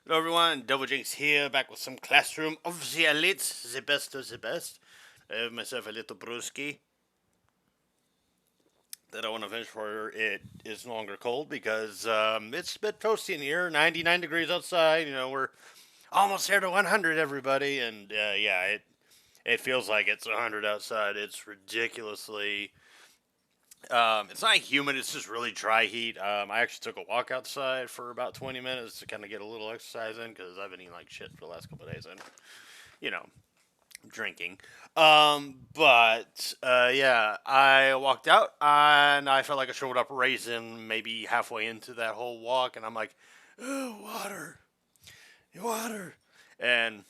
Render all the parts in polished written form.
Hello everyone, Double Jinx here, back with some Classroom of the Elite, the best of the best. I have myself a little brewski that I want to finish before it is no longer cold because it's a bit toasty in here, 99 degrees outside, we're almost here to 100 everybody, and yeah, it feels like it's 100 outside. It's ridiculously it's not humid. It's just really dry heat. I actually took a walk outside for about 20 minutes to kind of get a little exercise in because I've been eating like shit for the last couple of days and you know drinking. But yeah, I walked out and I felt like I showed up raisin maybe halfway into that whole walk, and I'm like, oh, water. And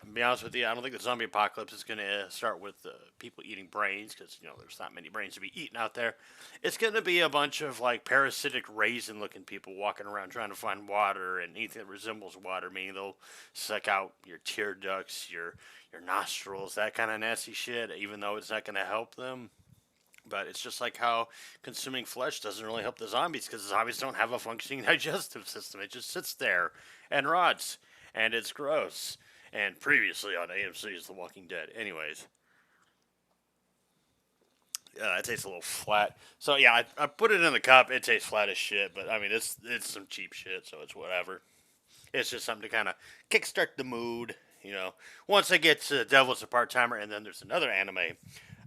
to be honest with you, I don't think the zombie apocalypse is going to start with people eating brains because there's not many brains to be eaten out there. It's going to be a bunch of like parasitic raisin-looking people walking around trying to find water and anything that resembles water. Meaning they'll suck out your tear ducts, your nostrils, that kind of nasty shit. Even though it's not going to help them. But it's just like how consuming flesh doesn't really help the zombies because the zombies don't have a functioning digestive system. It just sits there and rots, and it's gross. And previously on AMC's The Walking Dead. Anyways, it tastes a little flat. So yeah, I put it in the cup. It tastes flat as shit, but I mean it's some cheap shit, so it's whatever. It's just something to kind of kickstart the mood. Once I get to Devil's a Part Timer, and then there's another anime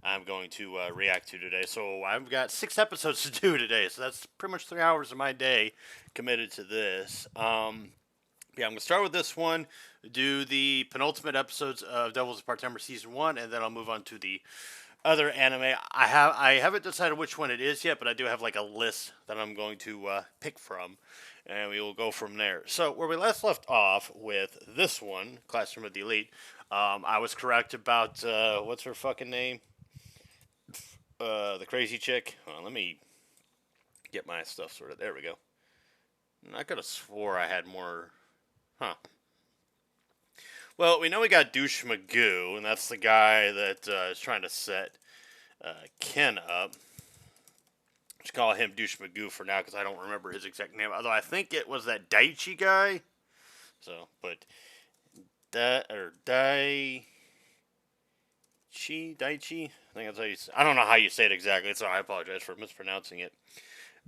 I'm going to react to today. So I've got 6 episodes to do today, so that's pretty much 3 hours of my day committed to this. Yeah, I'm gonna start with this one, do the penultimate episodes of Devil's Part Timer Season 1, and then I'll move on to the other anime. I haven't decided which one it is yet, but I do have like a list that I'm going to pick from, and we will go from there. So where we last left off with this one, Classroom of the Elite, I was correct about what's her fucking name, the crazy chick. Let me get my stuff sorted. There we go. I could have swore I had more. Huh. Well, we know we got Douche Magoo, and that's the guy that is trying to set Ken up. Just call him Douche Magoo for now because I don't remember his exact name. Although I think it was that Daichi guy. So, but Daichi. I think that's how you. I don't know how you say it exactly, so I apologize for mispronouncing it.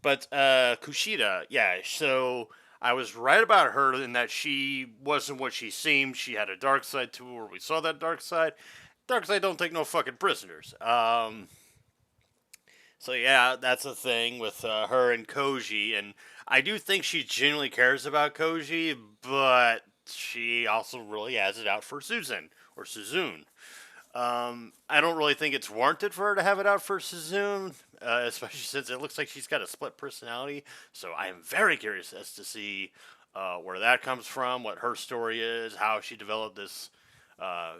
But Kushida, yeah. So I was right about her in that she wasn't what she seemed. She had a dark side to her. We saw that dark side. Dark side don't take no fucking prisoners. So yeah, that's a thing with her and Koji, and I do think she genuinely cares about Koji, but she also really has it out for Susan or Suzune. I don't really think it's warranted for her to have it out for Suzune, especially since it looks like she's got a split personality. So I am very curious as to see where that comes from, what her story is, how she developed this, uh,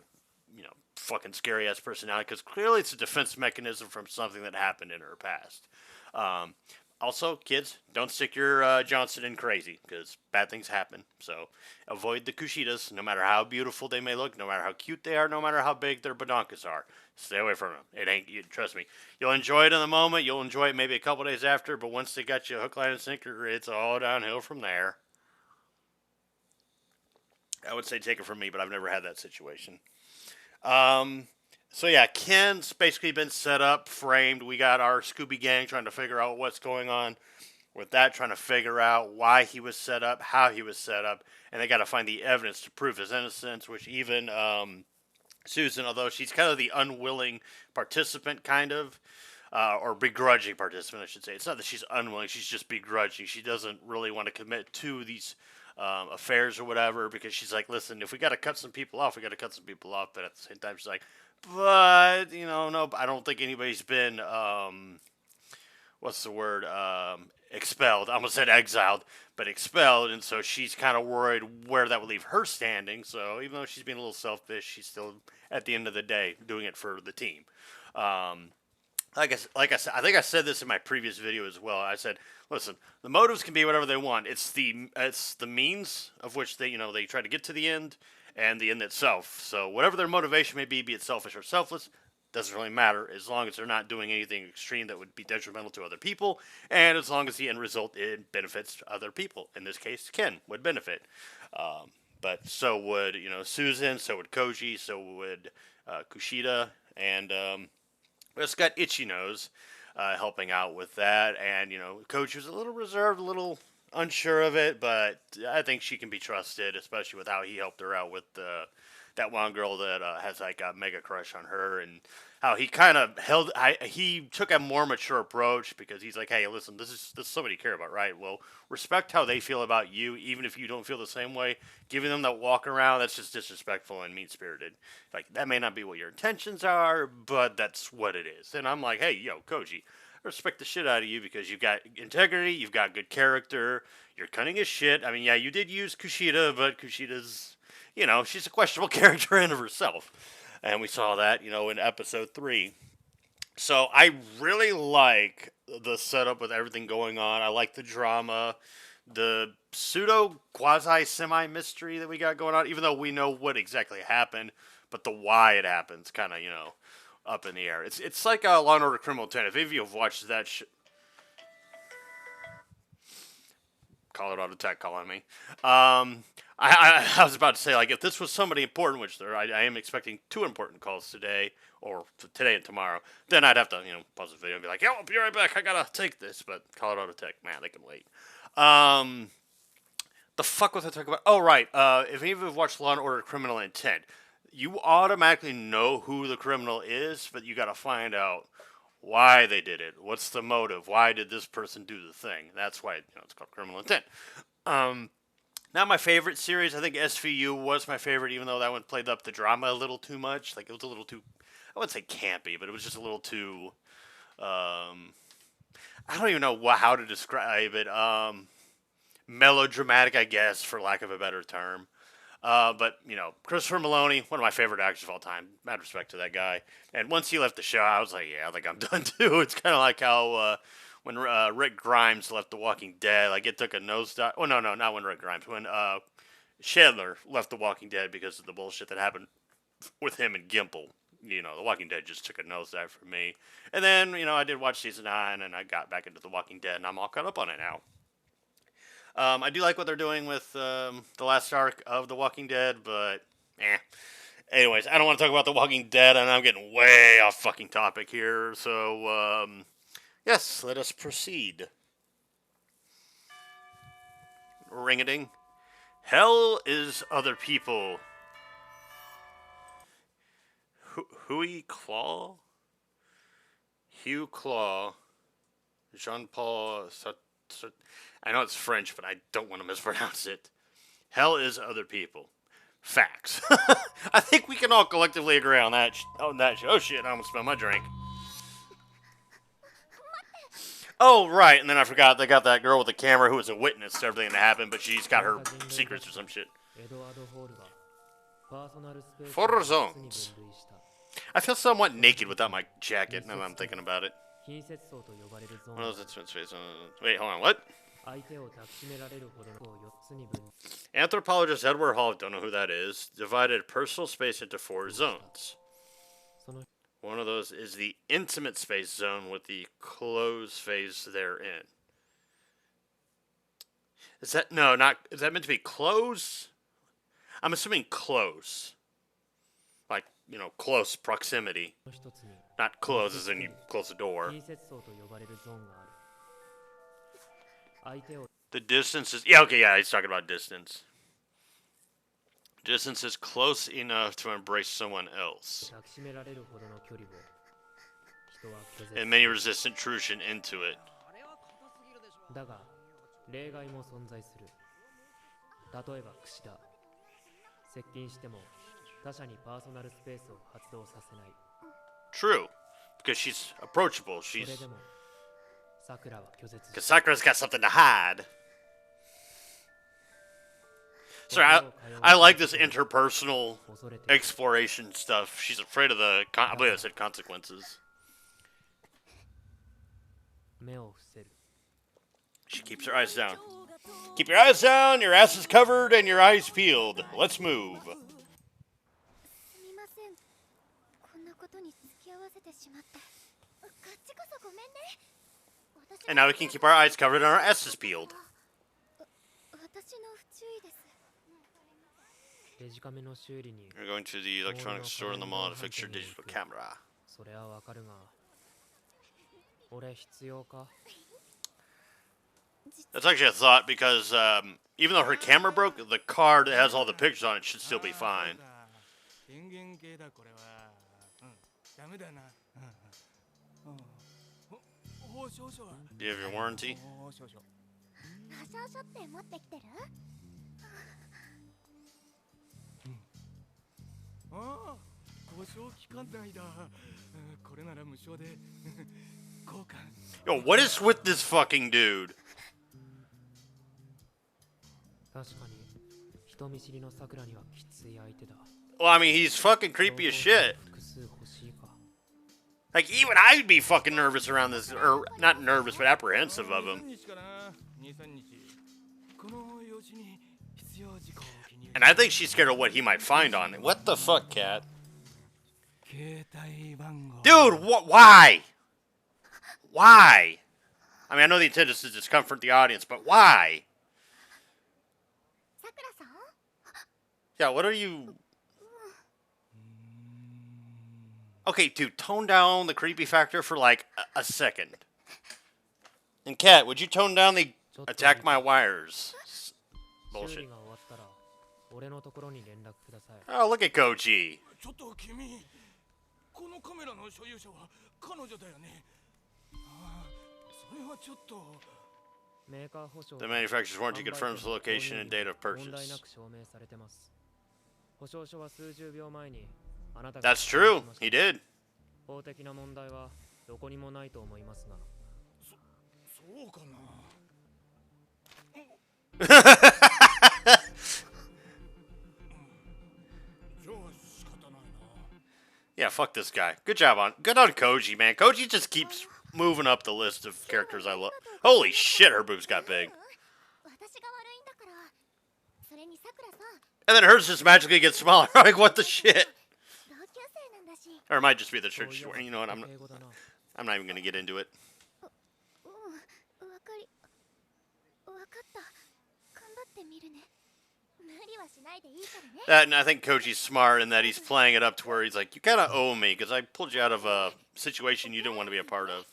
fucking scary ass personality. Because clearly it's a defense mechanism from something that happened in her past. Um, Also, kids, don't stick your Johnson in crazy because bad things happen. So avoid the Kushidas, no matter how beautiful they may look, no matter how cute they are, no matter how big their badonkas are. Stay away from them. It ain't, trust me. You'll enjoy it in the moment. You'll enjoy it maybe a couple days after, but once they got you hook, line, and sinker, it's all downhill from there. I would say take it from me, but I've never had that situation. Um, so yeah, Ken's basically been set up, framed. We got our Scooby Gang trying to figure out what's going on with that, trying to figure out why he was set up, how he was set up, and they got to find the evidence to prove his innocence. Which even Susan, although she's kind of the unwilling participant, kind of. Or begrudging participant, I should say. It's not that she's unwilling; she's just begrudging. She doesn't really want to commit to these affairs or whatever because she's like, listen, if we got to cut some people off, we got to cut some people off. But at the same time, she's like, but no, I don't think anybody's been what's the word expelled. I almost said exiled, but expelled, and so she's kind of worried where that would leave her standing. So even though she's being a little selfish, she's still at the end of the day doing it for the team. Um, like I said, I think I said this in my previous video as well. I said, listen, the motives can be whatever they want. It's the means of which they try to get to the end, and the end itself. So whatever their motivation may be it selfish or selfless, doesn't really matter as long as they're not doing anything extreme that would be detrimental to other people, and as long as the end result it benefits other people. In this case, Ken would benefit, but so would Susan, so would Koji, so would Kushida, and we also got Itchy Nose helping out with that, and Koji was a little reserved, a little unsure of it, but I think she can be trusted, especially with how he helped her out with that one girl that has like a mega crush on her, and how he kind of he took a more mature approach because he's like, hey, listen, this is somebody you care about, right? Well, respect how they feel about you, even if you don't feel the same way. Giving them that walk around, that's just disrespectful and mean spirited. Like, that may not be what your intentions are, but that's what it is. And I'm like, hey, Koji, I respect the shit out of you because you've got integrity, you've got good character, you're cunning as shit. I mean, yeah, you did use Kushida, but Kushida's, she's a questionable character in of herself. And we saw that, in episode 3. So I really like the setup with everything going on. I like the drama, the pseudo quasi semi mystery that we got going on, even though we know what exactly happened, but the why it happens kind of, up in the air. It's like Law and Order Criminal Intent. If any of you have watched that Colorado Tech calling me. I was about to say, like, if this was somebody important, which I am expecting 2 important calls today, or today and tomorrow, then I'd have to, pause the video and be like, I'll be right back, I gotta take this. But Colorado Tech, man, they can wait. The fuck was I talking about? Oh, right. If any of you have watched Law and Order Criminal Intent, you automatically know who the criminal is, but you gotta find out why they did it. What's the motive? Why did this person do the thing? That's why it's called Criminal Intent. Not my favorite series. I think SVU was my favorite, even though that one played up the drama a little too much. Like, it was a little too, I wouldn't say campy, but it was just a little too, I don't even know how to describe it. Melodramatic, I guess, for lack of a better term. But, Christopher Maloney, one of my favorite actors of all time. Mad respect to that guy. And once he left the show, I was like, yeah, I think I'm done too. It's kind of like how when Rick Grimes left The Walking Dead, like, it took a nosedive. Oh, no, not when Rick Grimes. When Chandler left The Walking Dead because of the bullshit that happened with him and Gimple. The Walking Dead just took a nosedive for me. And then, I did watch season 9, and I got back into The Walking Dead, and I'm all caught up on it now. I do like what they're doing with the last arc of The Walking Dead, but Anyways, I don't want to talk about The Walking Dead, and I'm getting way off fucking topic here. So, yes, let us proceed. Ring-a-ding. Hell is other people. Hui Claw? Hugh Claw. Jean-Paul... I know it's French, but I don't want to mispronounce it. Hell is other people. Facts. I think we can all collectively agree on that. Oh shit! I almost spilled my drink. Oh right, and then I forgot they got that girl with the camera who was a witness to everything that happened, but she's got her secrets or some shit. 4 zones. I feel somewhat naked without my jacket now that I'm thinking about it. One of those space. Wait, hold on. What? Anthropologist Edward Hall, don't know who that is, divided personal space into 4 zones. One of those is the intimate space zone with the closed phase therein. Is that is that meant to be close? I'm assuming close. Like, close proximity. Not close as in you close the door. The distance is... Yeah, he's talking about distance. Distance is close enough to embrace someone else. And many resist intrusion into it. True. Because she's approachable. Because Sakura's got something to hide. Sorry, I like this interpersonal exploration stuff. She's afraid of the... I believe I said consequences. She keeps her eyes down. Keep your eyes down, your ass is covered, and your eyes peeled. Let's move. And now we can keep our eyes covered and our S's peeled. We're going to the electronics store in the mall to fix your digital camera. That's actually a thought because even though her camera broke, the card that has all the pictures on it should still be fine. Do you have your warranty? Yo, what is with this fucking dude? Well, I mean, he's fucking creepy as shit. Like, even I'd be fucking nervous around this, or not nervous, but apprehensive of him. And I think she's scared of what he might find on it. What the fuck, cat? Dude, why? Why? I mean, I know the intent is to discomfort the audience, but why? Yeah, what are you... Okay, dude, tone down the creepy factor for like a second. And Kat, would you tone down the attack my wires bullshit? Oh, look at Koji. The manufacturer's warranty confirms the location and date of purchase. That's true. He did. Yeah, fuck this guy. Good on Koji, man. Koji just keeps moving up the list of characters I love. Holy shit, her boobs got big. And then hers just magically gets smaller. Like, what the shit? Or it might just be the shirt she's wearing. You know what? I'm not even going to get into it. And I think Koji's smart in that he's playing it up to where he's like, you kind of owe me because I pulled you out of a situation you didn't want to be a part of.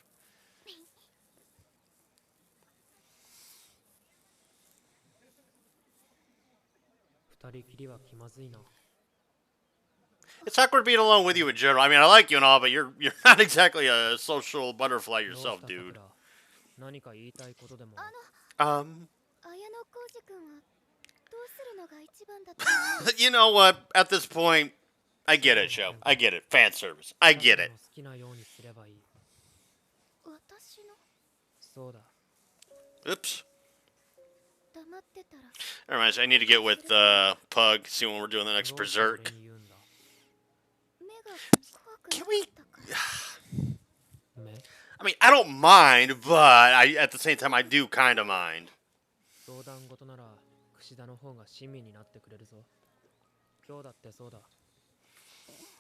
It's awkward being alone with you in general. I mean, I like you and all, but you're not exactly a social butterfly yourself, dude. You know what? At this point, I get it, Joe. I get it. Fan service. I get it. Oops. Never mind. I need to get with Pug, see when we're doing the next Berserk. Can we... I mean, I don't mind, but at the same time, I do kind of mind.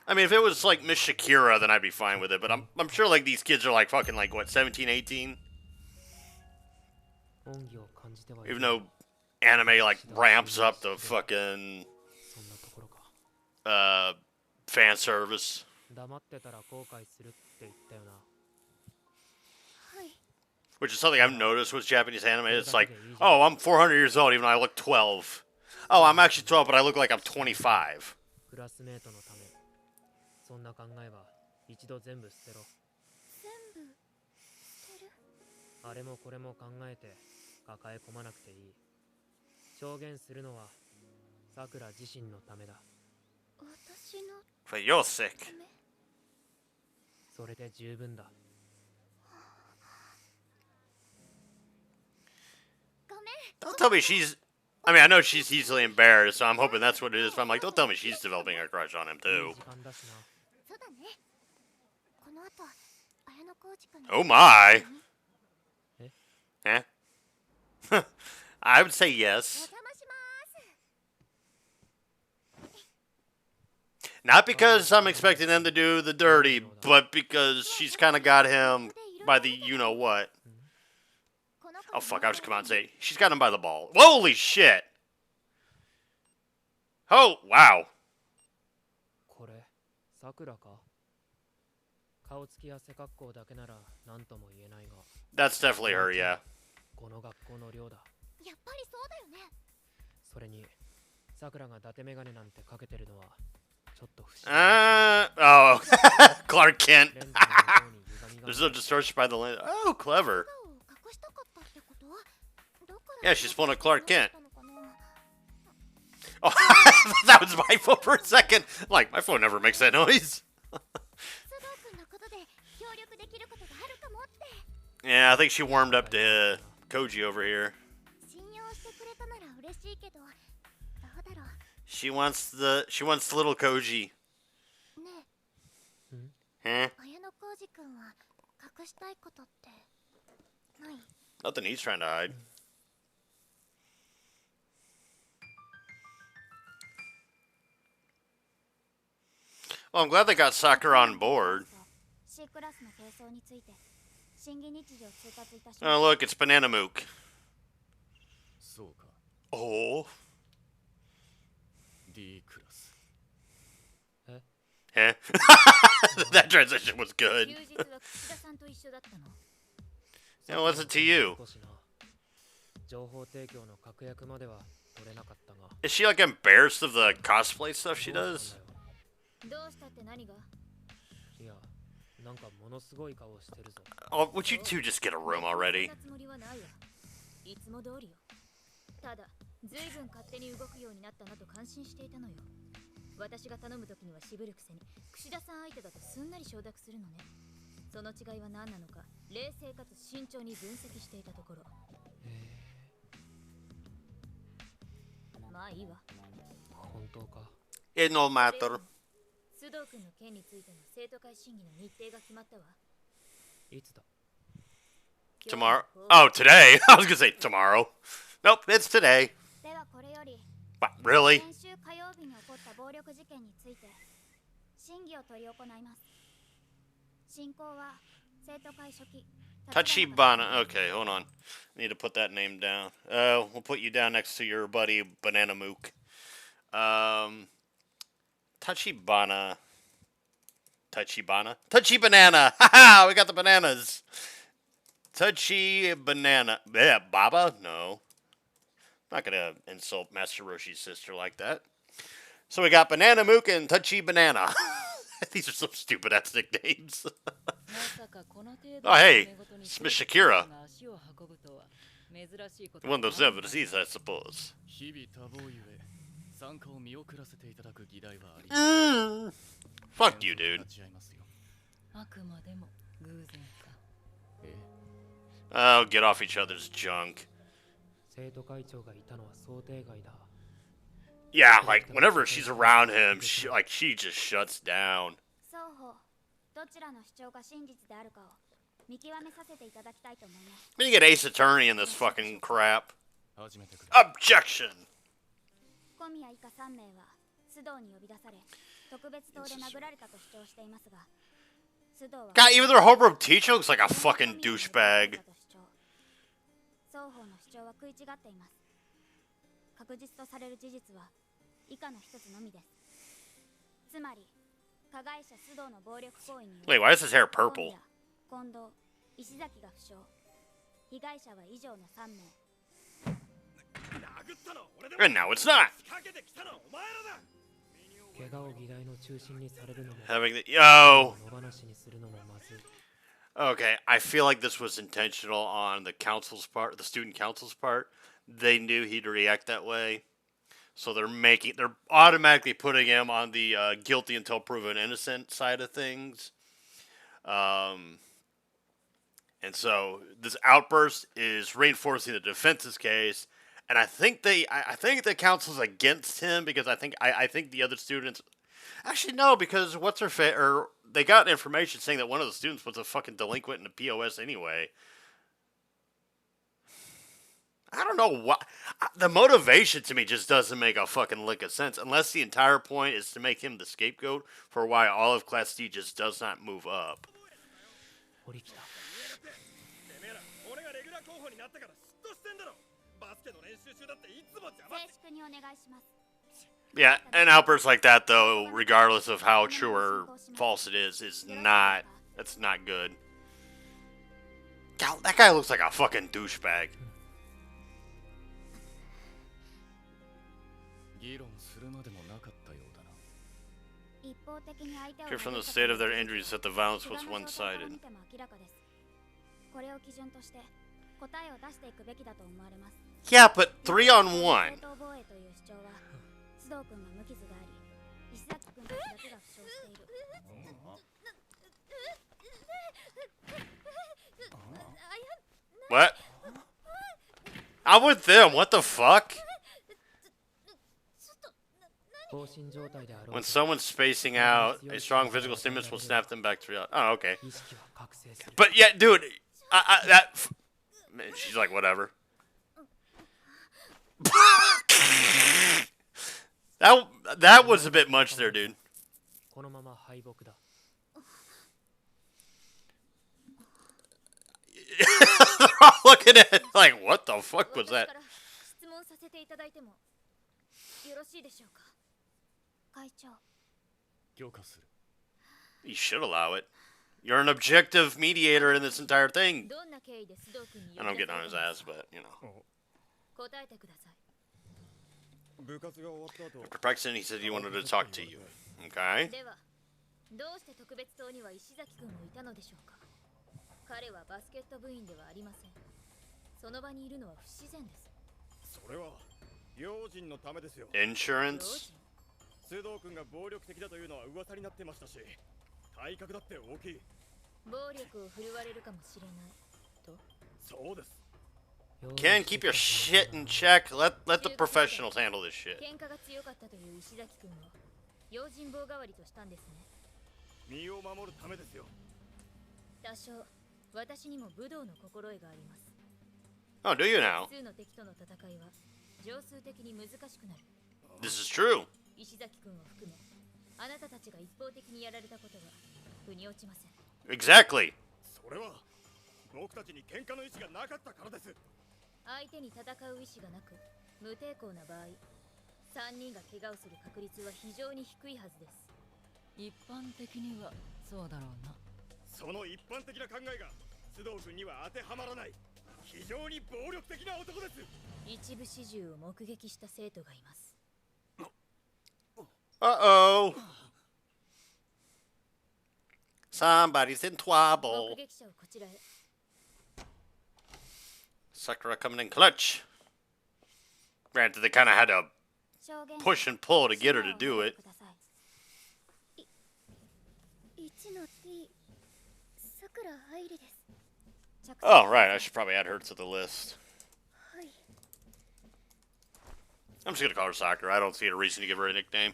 I mean, if it was like Miss Shakira, then I'd be fine with it. But I'm sure like these kids are like fucking like what 17, 18. Even though anime like ramps up the fucking fan service. Which is something I've noticed with Japanese anime. It's like, oh, I'm 400 years old even though I look 12. Oh, I'm actually 12, but I look like I'm 25. For your sake. Don't tell me she's... I mean, I know she's easily embarrassed, so I'm hoping that's what it is. But I'm like, don't tell me she's developing a crush on him, too. Oh, my. Eh? I would say yes. Not because I'm expecting them to do the dirty, but because she's kind of got him by the you-know-what. Oh, fuck, I was come on and say, she's got him by the ball. Holy shit! Oh, wow. That's definitely her, yeah. Oh, Clark Kent. There's no distortion by the lens. Oh, clever. Yeah, she's pulling a Clark Kent. Oh, that was my phone for a second. Like, my phone never makes that noise. Yeah, I think she warmed up to Koji over here. She wants the little Koji. Huh? Nothing he's trying to hide. Well, I'm glad they got Sakura on board. Oh, look, it's Banana Mook. Oh. Huh? That transition was good. Yeah, what's it to you? Is she like embarrassed of the cosplay stuff she does? Oh, would you two just get a room already? It no matter. Tomorrow? Oh, today? I was gonna say tomorrow. Nope, it's today. But really? Tachibana. Okay, hold on. I need to put that name down. We'll put you down next to your buddy Banana Mook. Tachibana. Touchy Banana! Haha! We got the bananas! Touchy Banana. Yeah, Baba? No. I'm not gonna insult Master Roshi's sister like that. So we got Banana Mook and Touchy Banana. These are some stupid ass nicknames. Oh, hey, it's Miss Shakira. One of those disease, I suppose. Fuck you, dude. Oh, get off each other's junk. Yeah, like, whenever she's around him, she just shuts down. We need to get Ace Attorney in this fucking crap. Objection! God, even their homeroom teacher looks like a fucking douchebag. Wait, why is his hair purple? And now it's not. Having the Okay, I feel like this was intentional on the council's part, the student council's part. They knew he'd react that way, so they're automatically putting him on the guilty until proven innocent side of things. And so this outburst is reinforcing the defense's case. And I think the council's against him because I think the other students, actually no, because they got information saying that one of the students was a fucking delinquent in the POS anyway. I don't know what the motivation to me just doesn't make a fucking lick of sense unless the entire point is to make him the scapegoat for why all of Class D just does not move up. Yeah, and outbursts like that though, regardless of how true or false it is not. That's not good. God, that guy looks like a fucking douchebag. Clear from the state of their injuries that the violence was one-sided. Yeah, but 3-on-1. What? I'm with them. What the fuck? When someone's spacing out, a strong physical stimulus will snap them back to... Oh, okay. But yeah, dude, she's like, whatever. that was a bit much there, dude. They're all looking at it like, what the fuck was that? You should allow it. You're an objective mediator in this entire thing. And I'm getting on his ass, but, you know. After practicing, he said he wanted to talk to you. Okay. Insurance? Ken, keep your shit in check. Let the professionals handle this shit. Oh, do you now? This is true. Exactly. Uh-oh. Somebody's in trouble. Sakura coming in clutch. Granted, they kind of had to push and pull to get her to do it. Oh, right. I should probably add her to the list. I'm just going to call her Sakura. I don't see a reason to give her a nickname.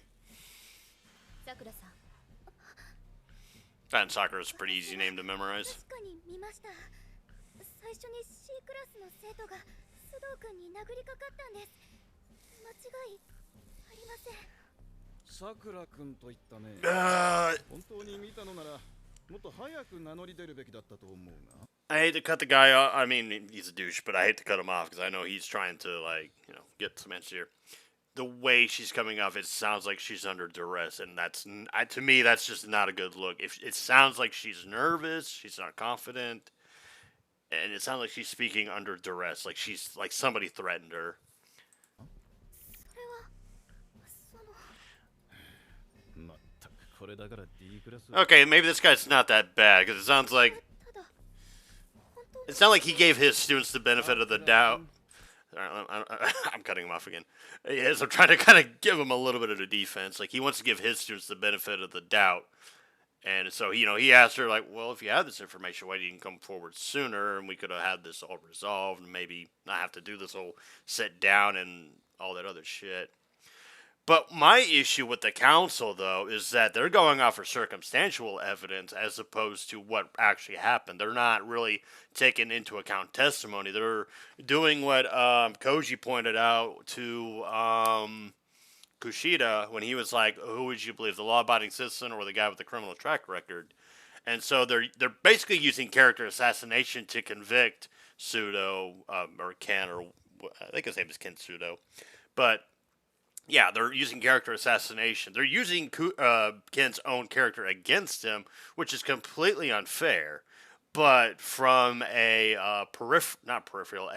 And Sakura is a pretty easy name to memorize. I hate to cut the guy off. I mean, he's a douche, but I hate to cut him off because I know he's trying to, like, you know, get some answer here. The way she's coming off, it sounds like she's under duress, and that's, to me, that's just not a good look. If it sounds like she's nervous, she's not confident, and it sounds like she's speaking under duress, like she's, like somebody threatened her. Okay, maybe this guy's not that bad, because it sounds like... It's not like he gave his students the benefit of the doubt. I'm cutting him off again. Yes, I'm trying to kind of give him a little bit of a defense. Like, he wants to give his students the benefit of the doubt. And so, you know, he asked her, like, well, if you have this information, why didn't you come forward sooner? And we could have had this all resolved and maybe not have to do this whole sit down and all that other shit. But my issue with the council, though, is that they're going off of circumstantial evidence as opposed to what actually happened. They're not really taking into account testimony. They're doing what Koji pointed out to Kushida when he was like, "Who would you believe, the law-abiding citizen or the guy with the criminal track record?" And so they're basically using character assassination to convict Pseudo or Ken, or I think his name is Ken Pseudo, but yeah, they're using character assassination. They're using Ken's own character against him, which is completely unfair. But from a not peripheral,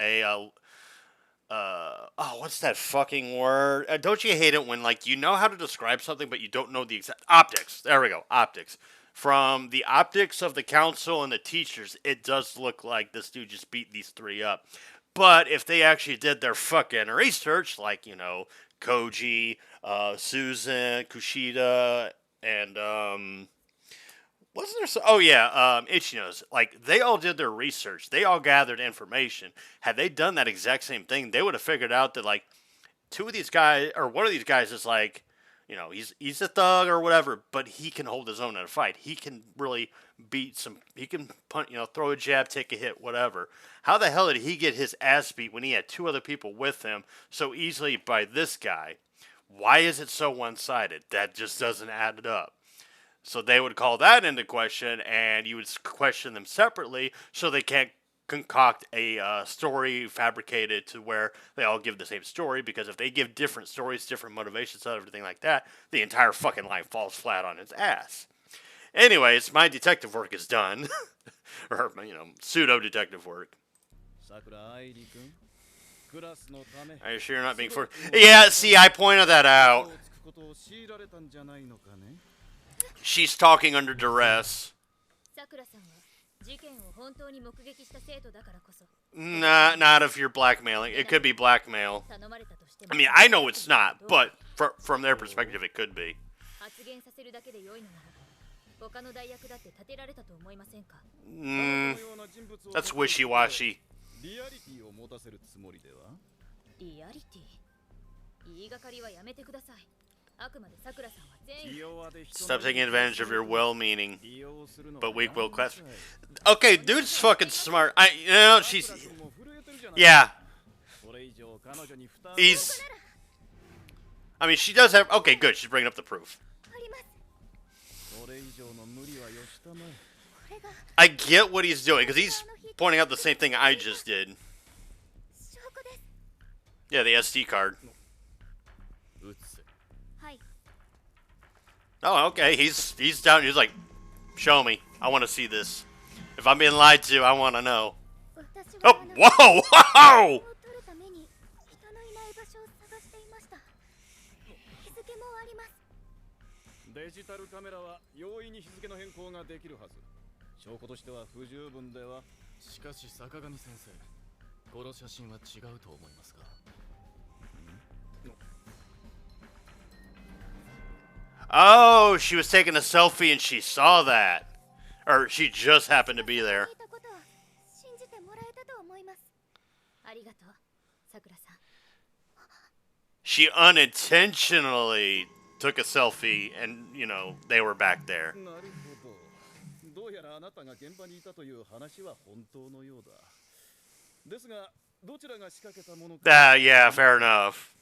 what's that fucking word? Don't you hate it when like you know how to describe something, but you don't know the exact optics? There we go, optics. From the optics of the council and the teachers, it does look like this dude just beat these three up. But if they actually did their fucking research, like, Koji, Susan, Kushida, and, wasn't there oh yeah, Ichino's, like, they all did their research. They all gathered information. Had they done that exact same thing, they would have figured out that, like, two of these guys, or one of these guys is like, he's a thug or whatever, but he can hold his own in a fight. He can really he can punt, throw a jab, take a hit, whatever. How the hell did he get his ass beat when he had two other people with him so easily by this guy? Why is it so one-sided? That just doesn't add it up. So they would call that into question, and you would question them separately so they can't concoct a story fabricated to where they all give the same story, because if they give different stories, different motivations, and everything like that, the entire fucking line falls flat on its ass. Anyways, my detective work is done. Or, pseudo-detective work. Are you sure you're not being forced? Yeah, see, I pointed that out. She's talking under duress. Nah, not if you're blackmailing. It could be blackmail. I mean, I know it's not, but from their perspective, it could be. That's wishy-washy. Stop taking advantage of your well-meaning but weak-willed class. Okay, dude's fucking smart. She's... Yeah. I mean, she does have... Okay, good. She's bringing up the proof. I get what he's doing, because he's pointing out the same thing I just did. Yeah, the SD card. Oh, okay. He's down. He's like, show me. I want to see this. If I'm being lied to, I want to know. Oh, whoa, whoa! Oh, she was taking a selfie and she saw that. Or she just happened to be there. She unintentionally took a selfie and, they were back there. Yeah, fair enough.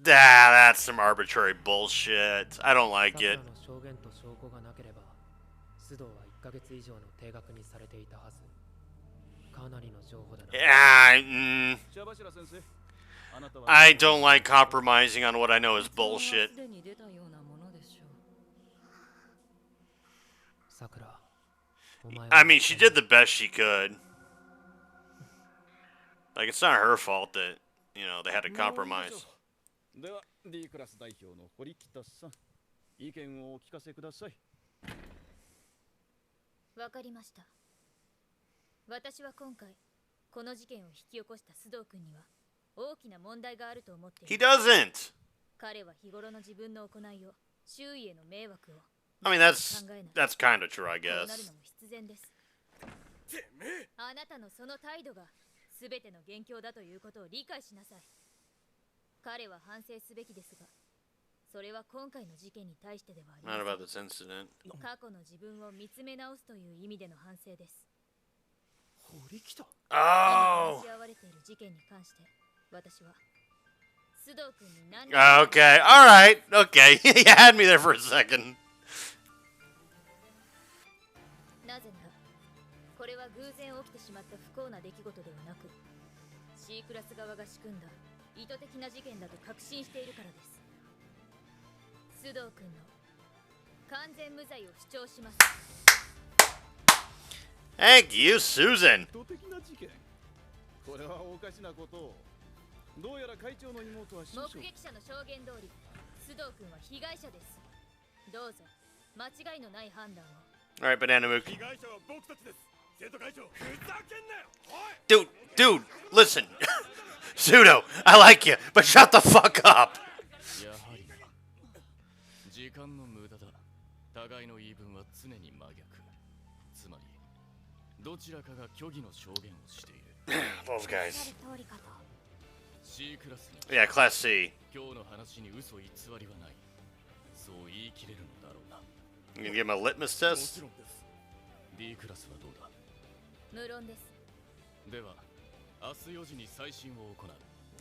That's some arbitrary bullshit. I don't like it. I don't like compromising on what I know is bullshit. I mean, she did the best she could. Like, it's not her fault that, they had to compromise. では D クラス代表の堀北さん、意見をお聞かせください。わかりました。私は今回この事件を引き起こした須藤君には大きな問題があると思っています。He doesn't. 彼は日頃の自分の行いを周囲への迷惑を I mean, that's kind of true, I こうなる guess. のも必然です。あなたのその態度が全ての元凶だということを理解しなさい。彼は反省すべきですが、それは今回の事件に対してではありま Not せん。 about this incident. 過去の自分を見つめ直すという意味での反省です。堀北。Oh. 今話し合われている事件に関して私は須藤君に何 Okay. All right. Okay. You had me there for a second. なぜならこれは偶然起きてしまった不幸な出来事ではなく C クラス側が仕組んだ意図的な事件だと確信しているからです。須藤君の完全無罪を主張します。 Thank you, Susan. 意図的な事件。これはおかしなことを。どうやら会長の妹は目撃者の証言通り須藤君は被害者です。どうぞ間違いのない判断を。 All right, Banana Mook. Dude, listen. Pseudo, I like you, but shut the fuck up. やはり時間の無駄だ。互いの言い分は常に真逆。つまりどちらかが虚偽の証言をしている。Those guys. C クラスに Yeah, Class C. 今日の話に嘘偽りはない。そう言い切れるのだろうな。 You gonna give him a litmus も test? ちろんです。D クラスはどうだ。無論です。では明日4時に再審を行う。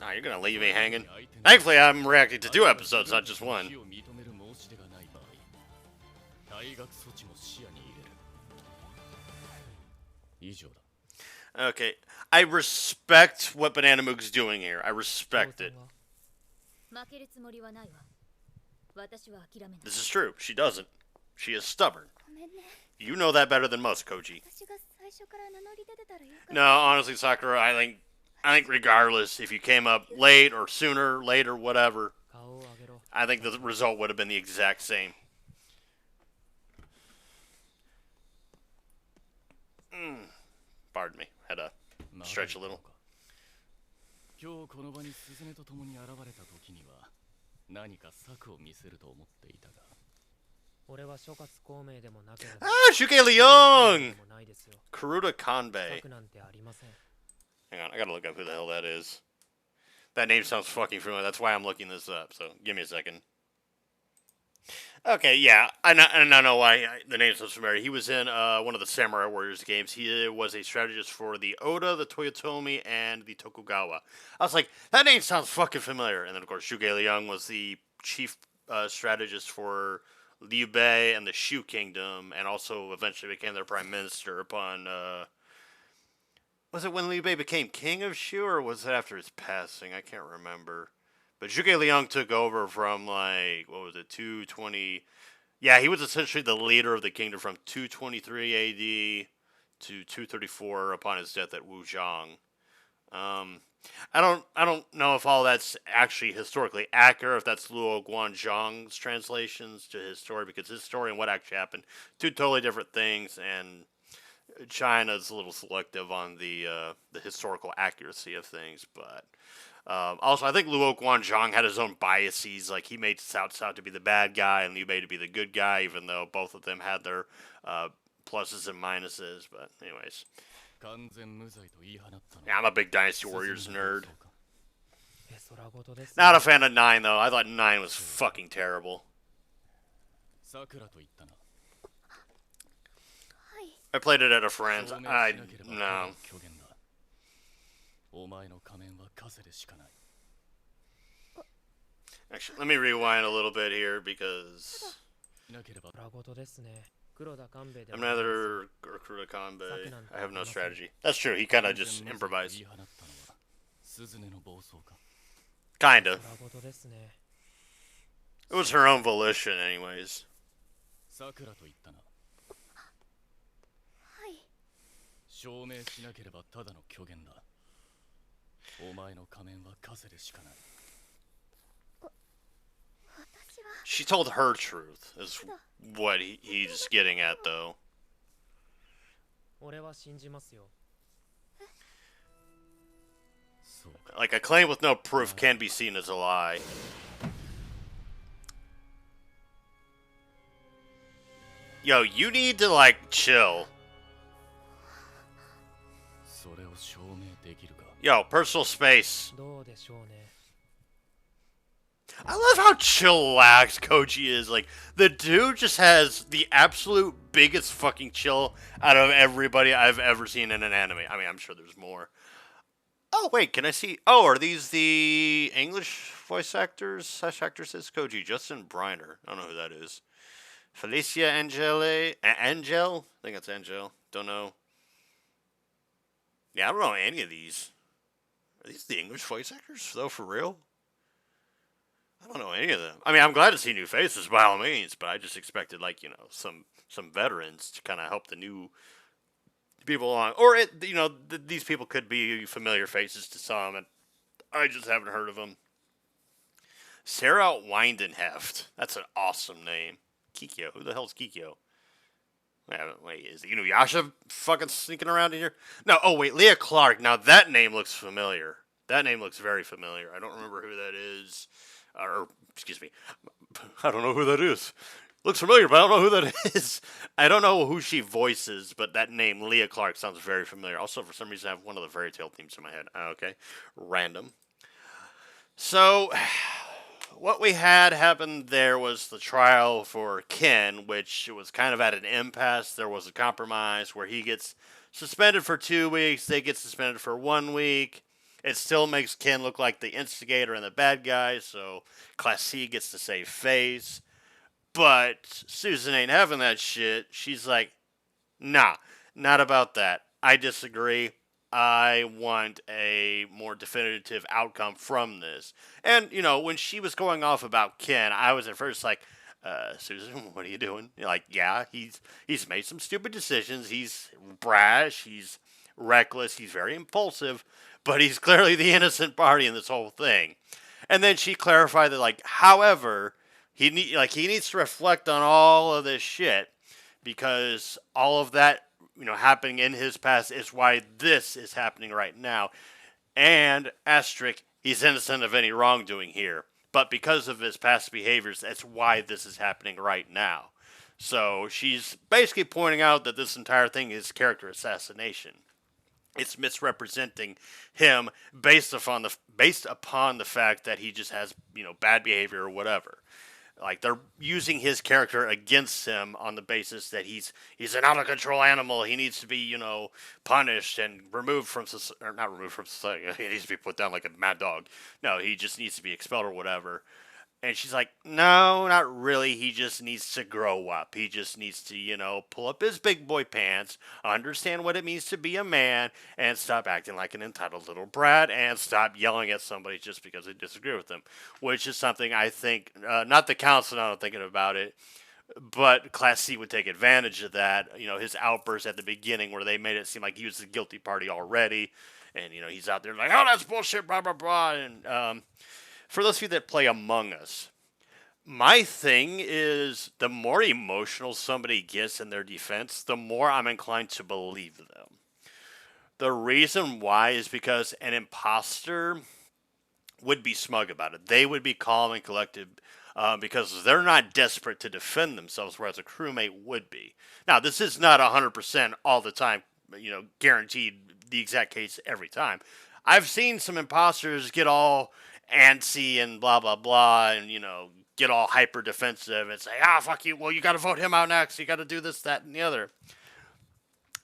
Oh, you're gonna leave me hanging. Thankfully, I'm reacting to 2 episodes, not just 1. 認める申し出がない場合、退学措置も視野に入れる。以上だ。 Okay, I respect what Banana Mook's doing here. I respect it. 負けるつもりはないわ。私は諦めない。 This is true. She doesn't. She is stubborn. ごめんね。 You know that better than most, Koji. 私が最初から名乗り出てたらよかった。 No, honestly, Sakura, I think regardless if you came up late or sooner, later, whatever, I think the result would have been the exact same. Pardon me. Had to stretch a little. 今日この場にスズメと共に現れた時には何か策を見せると思っていたが。俺は諸葛孔明でもなければ Ah, Shuke Leong! もないですよ。 Karuta Kanbei. 策なんてありません。 Hang on, I gotta look up who the hell that is. That name sounds fucking familiar. That's why I'm looking this up, so give me a second. Okay, yeah, I know why the name sounds familiar. He was in one of the Samurai Warriors games. He was a strategist for the Oda, the Toyotomi, and the Tokugawa. I was like, that name sounds fucking familiar. And then, of course, Shuge Liang was the chief strategist for Liu Bei and the Shu Kingdom, and also eventually became their prime minister upon... was it when Liu Bei became king of Shu, or was it after his passing? I can't remember. But Zhuge Liang took over from, like, what was it, 220... Yeah, he was essentially the leader of the kingdom from 223 AD to 234 upon his death at Wuzhang. I don't know if all that's actually historically accurate, if that's Luo Guanzhang's translations to his story, because his story and what actually happened, two totally different things, and China's a little selective on the historical accuracy of things, but... also, I think Luo Guanzhang had his own biases. Like, he made Cao Cao to be the bad guy and Liu Bei to be the good guy, even though both of them had their pluses and minuses. But, anyways. Yeah, I'm a big Dynasty Warriors nerd. Not a fan of 9, though. I thought 9 was fucking terrible. I played it at a friend's. No. Actually, let me rewind a little bit here because I'm neither Kuruda Kanbei. I have no strategy. That's true. He kind of just improvised. Kinda. It was her own volition, anyways. 証明しなければただの虚言だ。お前の仮面は風でしかない。She told her truth, is what he's getting at, though. 俺は信じますよ。 そうか。 Like, a claim with no proof can be seen as a lie. Yo, you need to, like, chill. それを証明できるか。 Yo, personal space. どうでしょうね。 I love how chillaxed Koji is. Like, the dude just has the absolute biggest fucking chill out of everybody I've ever seen in an anime. I mean, I'm sure there's more. Oh, wait, can I see? Oh, are these the English voice actors / actresses? Koji, Justin Briner. I don't know who that is. Felicia Angel? I think that's Angel. Don't know. Yeah, I don't know any of these. Are these the English voice actors, though, for real? I don't know any of them. I mean, I'm glad to see new faces by all means, but I just expected, like, you know, some veterans to kind of help the new people along. Or, these people could be familiar faces to some, and I just haven't heard of them. Sarah Windenheft. That's an awesome name. Kikyo. Who the hell's Kikyo? Wait, is Inuyasha fucking sneaking around in here? No, oh wait, Leah Clark. Now that name looks familiar. That name looks very familiar. I don't remember who that is. Or, excuse me, I don't know who that is. Looks familiar, but I don't know who that is. I don't know who she voices, but that name, Leah Clark, sounds very familiar. Also, for some reason, I have one of the Fairy Tail themes in my head. Okay, random. So, what we had happen there was the trial for Ken, which was kind of at an impasse. There was a compromise where he gets suspended for 2 weeks, they get suspended for 1 week. It still makes Ken look like the instigator and the bad guy, so Class C gets to save face. But Susan ain't having that shit. She's like, nah, not about that. I disagree. I want a more definitive outcome from this. And, when she was going off about Ken, I was at first like, Susan, what are you doing? You're like, yeah, he's made some stupid decisions. He's brash. He's reckless. He's very impulsive. But he's clearly the innocent party in this whole thing. And then she clarified that, like, however, he needs to reflect on all of this shit because all of that, happening in his past is why this is happening right now. And, asterisk, he's innocent of any wrongdoing here. But because of his past behaviors, that's why this is happening right now. So she's basically pointing out that this entire thing is character assassination. It's misrepresenting him based upon the fact that he just has, bad behavior or whatever. Like, they're using his character against him on the basis that he's an out-of-control animal. He needs to be, punished and removed from society. Or not removed from society. He needs to be put down like a mad dog. No, he just needs to be expelled or whatever. And she's like, no, not really. He just needs to grow up. He just needs to, pull up his big boy pants, understand what it means to be a man, and stop acting like an entitled little brat, and stop yelling at somebody just because they disagree with them. Which is something I think, not the council, now I'm thinking about it, but Class C would take advantage of that. His outburst at the beginning where they made it seem like he was the guilty party already. And, he's out there like, oh, that's bullshit, blah, blah, blah. And, for those of you that play Among Us, my thing is the more emotional somebody gets in their defense, the more I'm inclined to believe them. The reason why is because an imposter would be smug about it. They would be calm and collected because they're not desperate to defend themselves, whereas a crewmate would be. Now, this is not 100% all the time, guaranteed the exact case every time. I've seen some imposters get all antsy and blah, blah, blah, and, get all hyper defensive and say, fuck you, well, you gotta vote him out next, you gotta do this, that, and the other.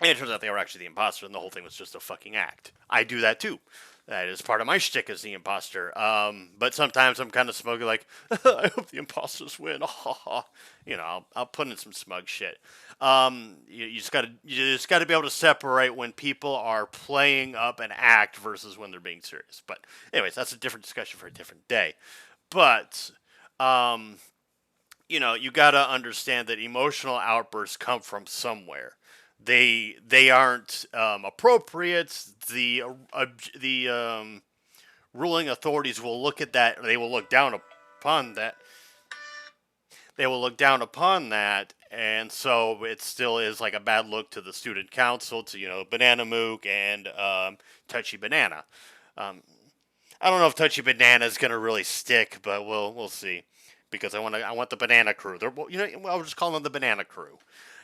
And it turns out they were actually the imposter, and the whole thing was just a fucking act. I do that too. That is part of my shtick as the imposter. But sometimes I'm kind of smug, like, I hope the imposters win. I'll put in some smug shit. You just gotta be able to separate when people are playing up an act versus when they're being serious. But anyways, that's a different discussion for a different day. But you gotta understand that emotional outbursts come from somewhere. They aren't appropriate. The ruling authorities will look at that. They will look down upon that. they will look down upon that, and so it still is like a bad look to the student council, to Banana Mook and Touchy Banana. Um, I don't know if Touchy Banana is gonna really stick, but we'll see, because I want the Banana Crew. I'll just call them the Banana Crew.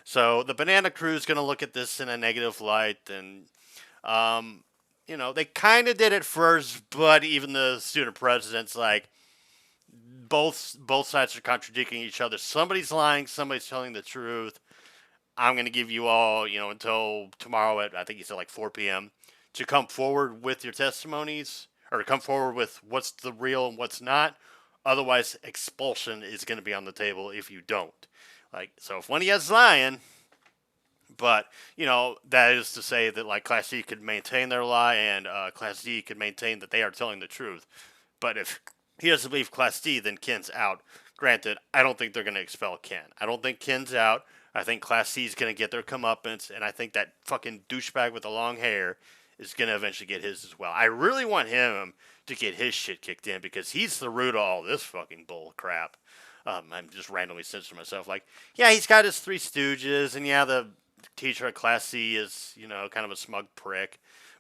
So the Banana Crew is gonna look at this in a negative light, and um, they kind of did it first, but even the student president's like, both sides are contradicting each other. Somebody's lying, somebody's telling the truth. I'm going to give you all, until tomorrow at, I think he said, like 4 p.m. to come forward with your testimonies, or to come forward with what's the real and what's not. Otherwise, expulsion is going to be on the table if you don't. Like, so if one of you is lying, but, that is to say that, like, Class C could maintain their lie, and Class D could maintain that they are telling the truth. But if he doesn't believe Class D, then Ken's out. Granted, I don't think they're going to expel Ken. I don't think Ken's out. I think Class C is going to get their comeuppance, and I think that fucking douchebag with the long hair is going to eventually get his as well. I really want him to get his shit kicked in, because he's the root of all this fucking bull crap. I'm just randomly censoring myself. Like, yeah, he's got his three stooges, and yeah, the teacher at Class C is, kind of a smug prick.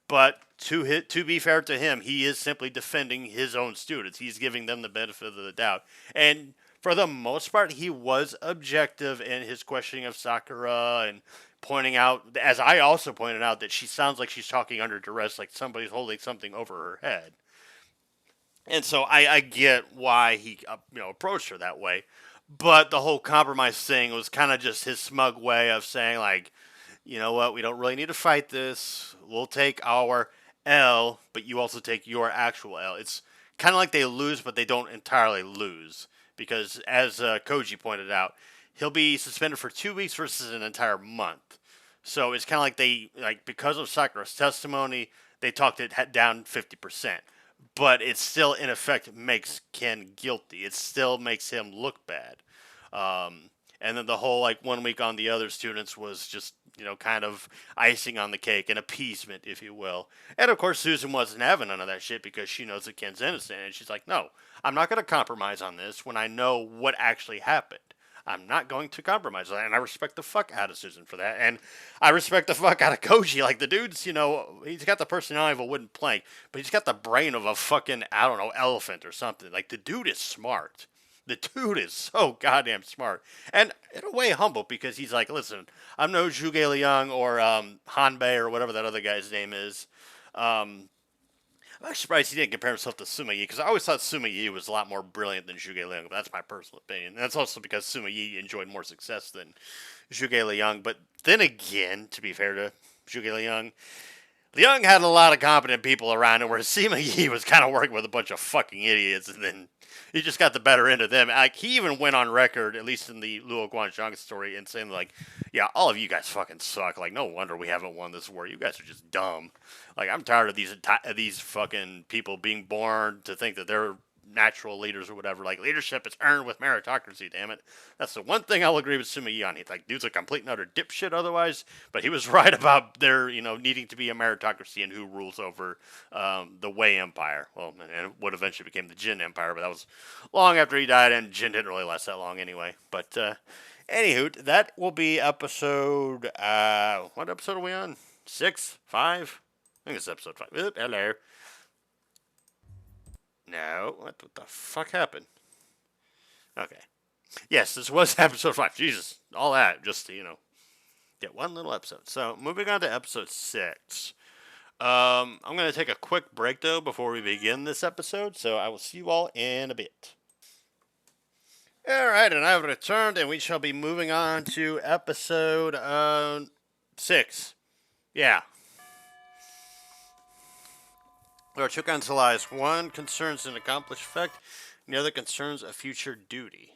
But to be fair to him, he is simply defending his own students. He's giving them the benefit of the doubt. And for the most part, he was objective in his questioning of Sakura, and pointing out, as I also pointed out, that she sounds like she's talking under duress, like somebody's holding something over her head. And so I get why he approached her that way. But the whole compromise thing was kind of just his smug way of saying, like, you know what, we don't really need to fight this. We'll take our L, but you also take your actual L. It's kind of like they lose, but they don't entirely lose. Because, as Koji pointed out, he'll be suspended for 2 weeks versus an entire month. So it's kind of like because of Sakura's testimony, they talked it down 50%. But it still, in effect, makes Ken guilty. It still makes him look bad. And then the whole, like, 1 week on the other students was just, kind of icing on the cake, an appeasement, if you will. And, of course, Susan wasn't having none of that shit, because she knows that Ken's innocent. And she's like, no, I'm not going to compromise on this when I know what actually happened. I'm not going to compromise on that. And I respect the fuck out of Susan for that. And I respect the fuck out of Koji. Like, the dude's, he's got the personality of a wooden plank, but he's got the brain of a fucking, I don't know, elephant or something. Like, the dude is smart. The dude is so goddamn smart. And in a way humble, because he's like, listen, I'm no Zhuge Liang or Hanbei or whatever that other guy's name is. I'm actually surprised he didn't compare himself to Sima Yi, because I always thought Sima Yi was a lot more brilliant than Zhuge Liang, but that's my personal opinion. And that's also because Sima Yi enjoyed more success than Zhuge Liang. But then again, to be fair to Zhuge Liang, Liang had a lot of competent people around him, where Sima Yi was kind of working with a bunch of fucking idiots, and then he just got the better end of them. Like, he even went on record, at least in the Luo Guanzhang story, and saying, like, yeah, all of you guys fucking suck. Like, no wonder we haven't won this war. You guys are just dumb. Like, I'm tired of these fucking people being born to think that they're natural leaders or whatever. Like, leadership is earned with meritocracy, damn it. That's the one thing I'll agree with Sima Yi on. He's like, dude's a complete and utter dipshit otherwise, but he was right about there, needing to be a meritocracy and who rules over the Wei Empire. Well, and what eventually became the Jin Empire, but that was long after he died, and Jin didn't really last that long anyway. But, anywho, that will be episode, what episode are we on? 6? 5? I think it's episode 5. Oop, hello. No, what the fuck happened? Okay. Yes, this was episode 5. Jesus, all that just to, get one little episode. So, moving on to episode 6. I'm going to take a quick break, though, before we begin this episode, so I will see you all in a bit. Alright, and I've returned, and we shall be moving on to episode 6. Yeah. There are two kinds of lies. One concerns an accomplished fact, and the other concerns a future duty.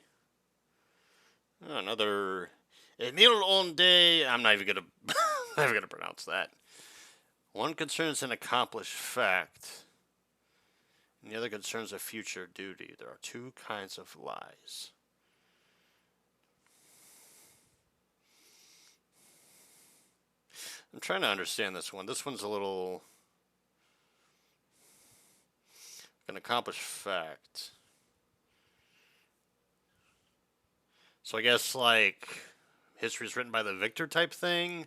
Another Emil Onde. I'm not even gonna pronounce that. One concerns an accomplished fact, and the other concerns a future duty. There are two kinds of lies. I'm trying to understand this one. This one's a little... An accomplished fact. So I guess, like, history is written by the victor type thing.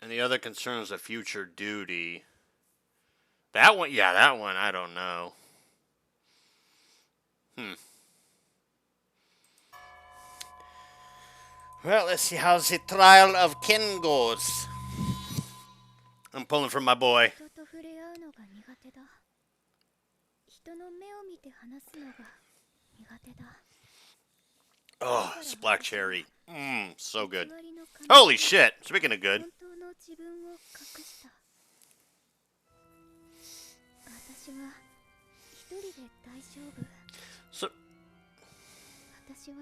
And the other concerns a future duty. That one, yeah, that one, I don't know. Well, let's see how the trial of Ken goes. I'm pulling from my boy. 人と触れ合うのが苦手だ。人の目を見て話すのが苦手だ。 Oh, it's black cherry. So good. 偽りの感情 Holy shit. Speaking of good. 本当の自分を隠した。私は一人で大丈夫。 So, 私は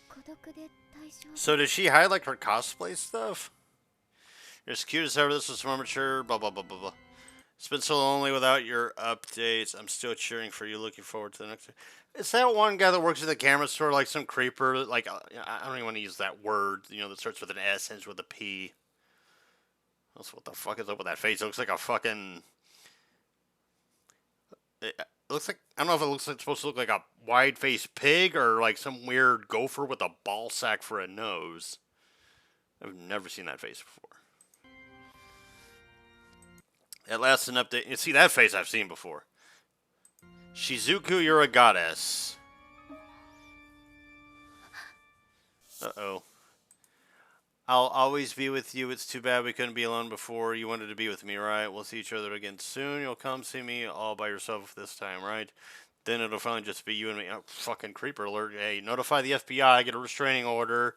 孤独で大丈夫。 so does she hide like her cosplay stuff? You're as cute as ever. This is more mature. Blah blah blah blah blah. It's been so lonely without your updates. I'm still cheering for you. Looking forward to the next. Is that one guy that works at the camera store, like some creeper? Like I don't even want to use that word. You know, that starts with an S, ends with a P. That's what the fuck is up with that face? It looks like a fucking. It looks like, I don't know if it looks like it's supposed to look like a wide-faced pig or like some weird gopher with a ball sack for a nose. I've never seen that face before. At last, an update. You see, that face I've seen before. Shizuku, you're a goddess. Uh-oh. I'll always be with you. It's too bad we couldn't be alone before. You wanted to be with me, right? We'll see each other again soon. You'll come see me all by yourself this time, right? Then it'll finally just be you and me. Oh, fucking creeper alert. Hey, notify the FBI. Get a restraining order.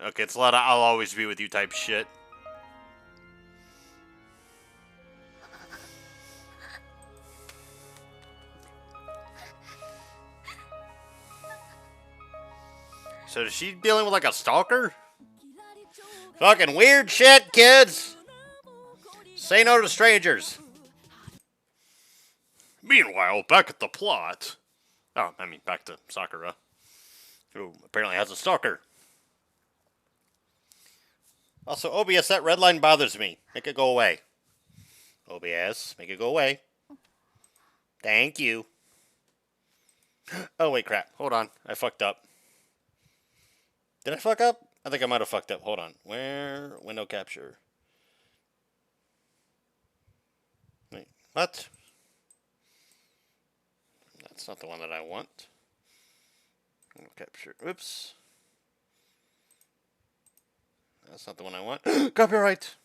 Okay, it's a lot of I'll always be with you type shit. So is she dealing with like a stalker? Fucking weird shit, kids. Say no to strangers. Meanwhile, back at the plot. Oh, I mean, back to Sakura, who apparently has a stalker. Also, OBS, that red line bothers me. Make it go away. OBS, make it go away. Thank you. Oh, wait, crap. Hold on. I fucked up. Did I fuck up? I think I might have fucked up. Hold on. Where? Window capture. Wait, what? That's not the one that I want. Window capture. Oops. That's not the one I want. Copyright!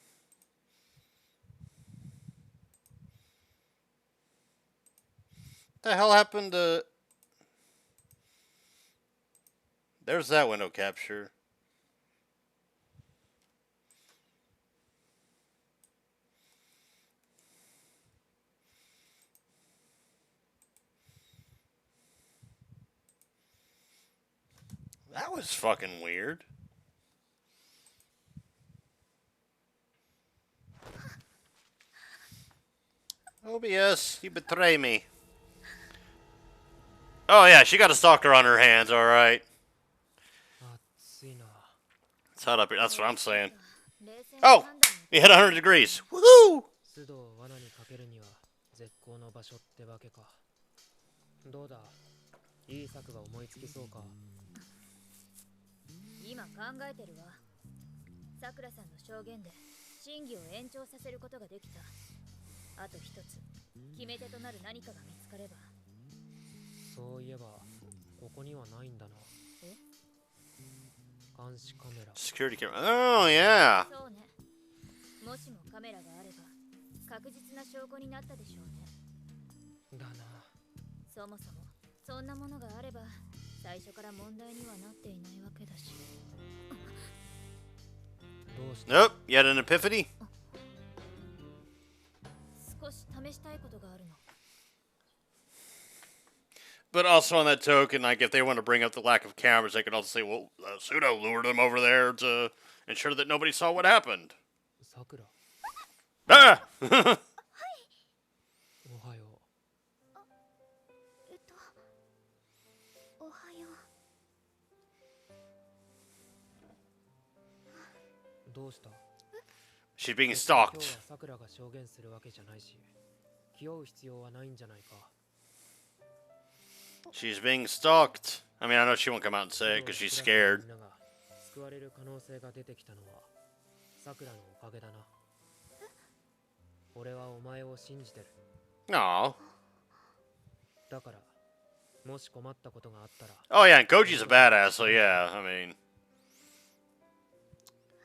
The hell happened to... There's that window capture. That was fucking weird. OBS, you betray me. Oh yeah, she got a stalker on her hands, alright. It's hot up here, that's what I'm saying. Oh! We hit 100 degrees. Woohoo! 須藤を罠にかけるには絶好の場所ってわけか。どうだ、いい策が思いつきそうか。今考えてるわ。さくらさんの証言で審議を延長させることができた。あと一つ決め手となる何かが見つかれば。そういえばここにはないんだな。え？監視カメラ。 Security camera. Oh, yeah. そうね。もしもカメラがあれば確実な証拠になったでしょうね。だな。そもそもそんなものがあれば最初から問題にはなっていないわけだし。どうして？ Nope, you had an epiphany? 少し試したいことがあるの。 But also on that token, like if they want to bring up the lack of cameras, they could also say, well, Pseudo lured them over there to ensure that nobody saw what happened. さくら。 Ah! おはよう。おはよどうした？ She's being 今日 stalked. はさくらが証言するわけじゃないし、気負う必要はないんじゃないか。 She's being stalked. I mean, I know she won't come out and say it because she's scared. みんなが救われる可能性が出てきたのはさくらのおかげだな。俺はお前を信じてる。 No. だからもし困ったことがあったら Oh yeah, and Koji's a badass, so yeah, I mean.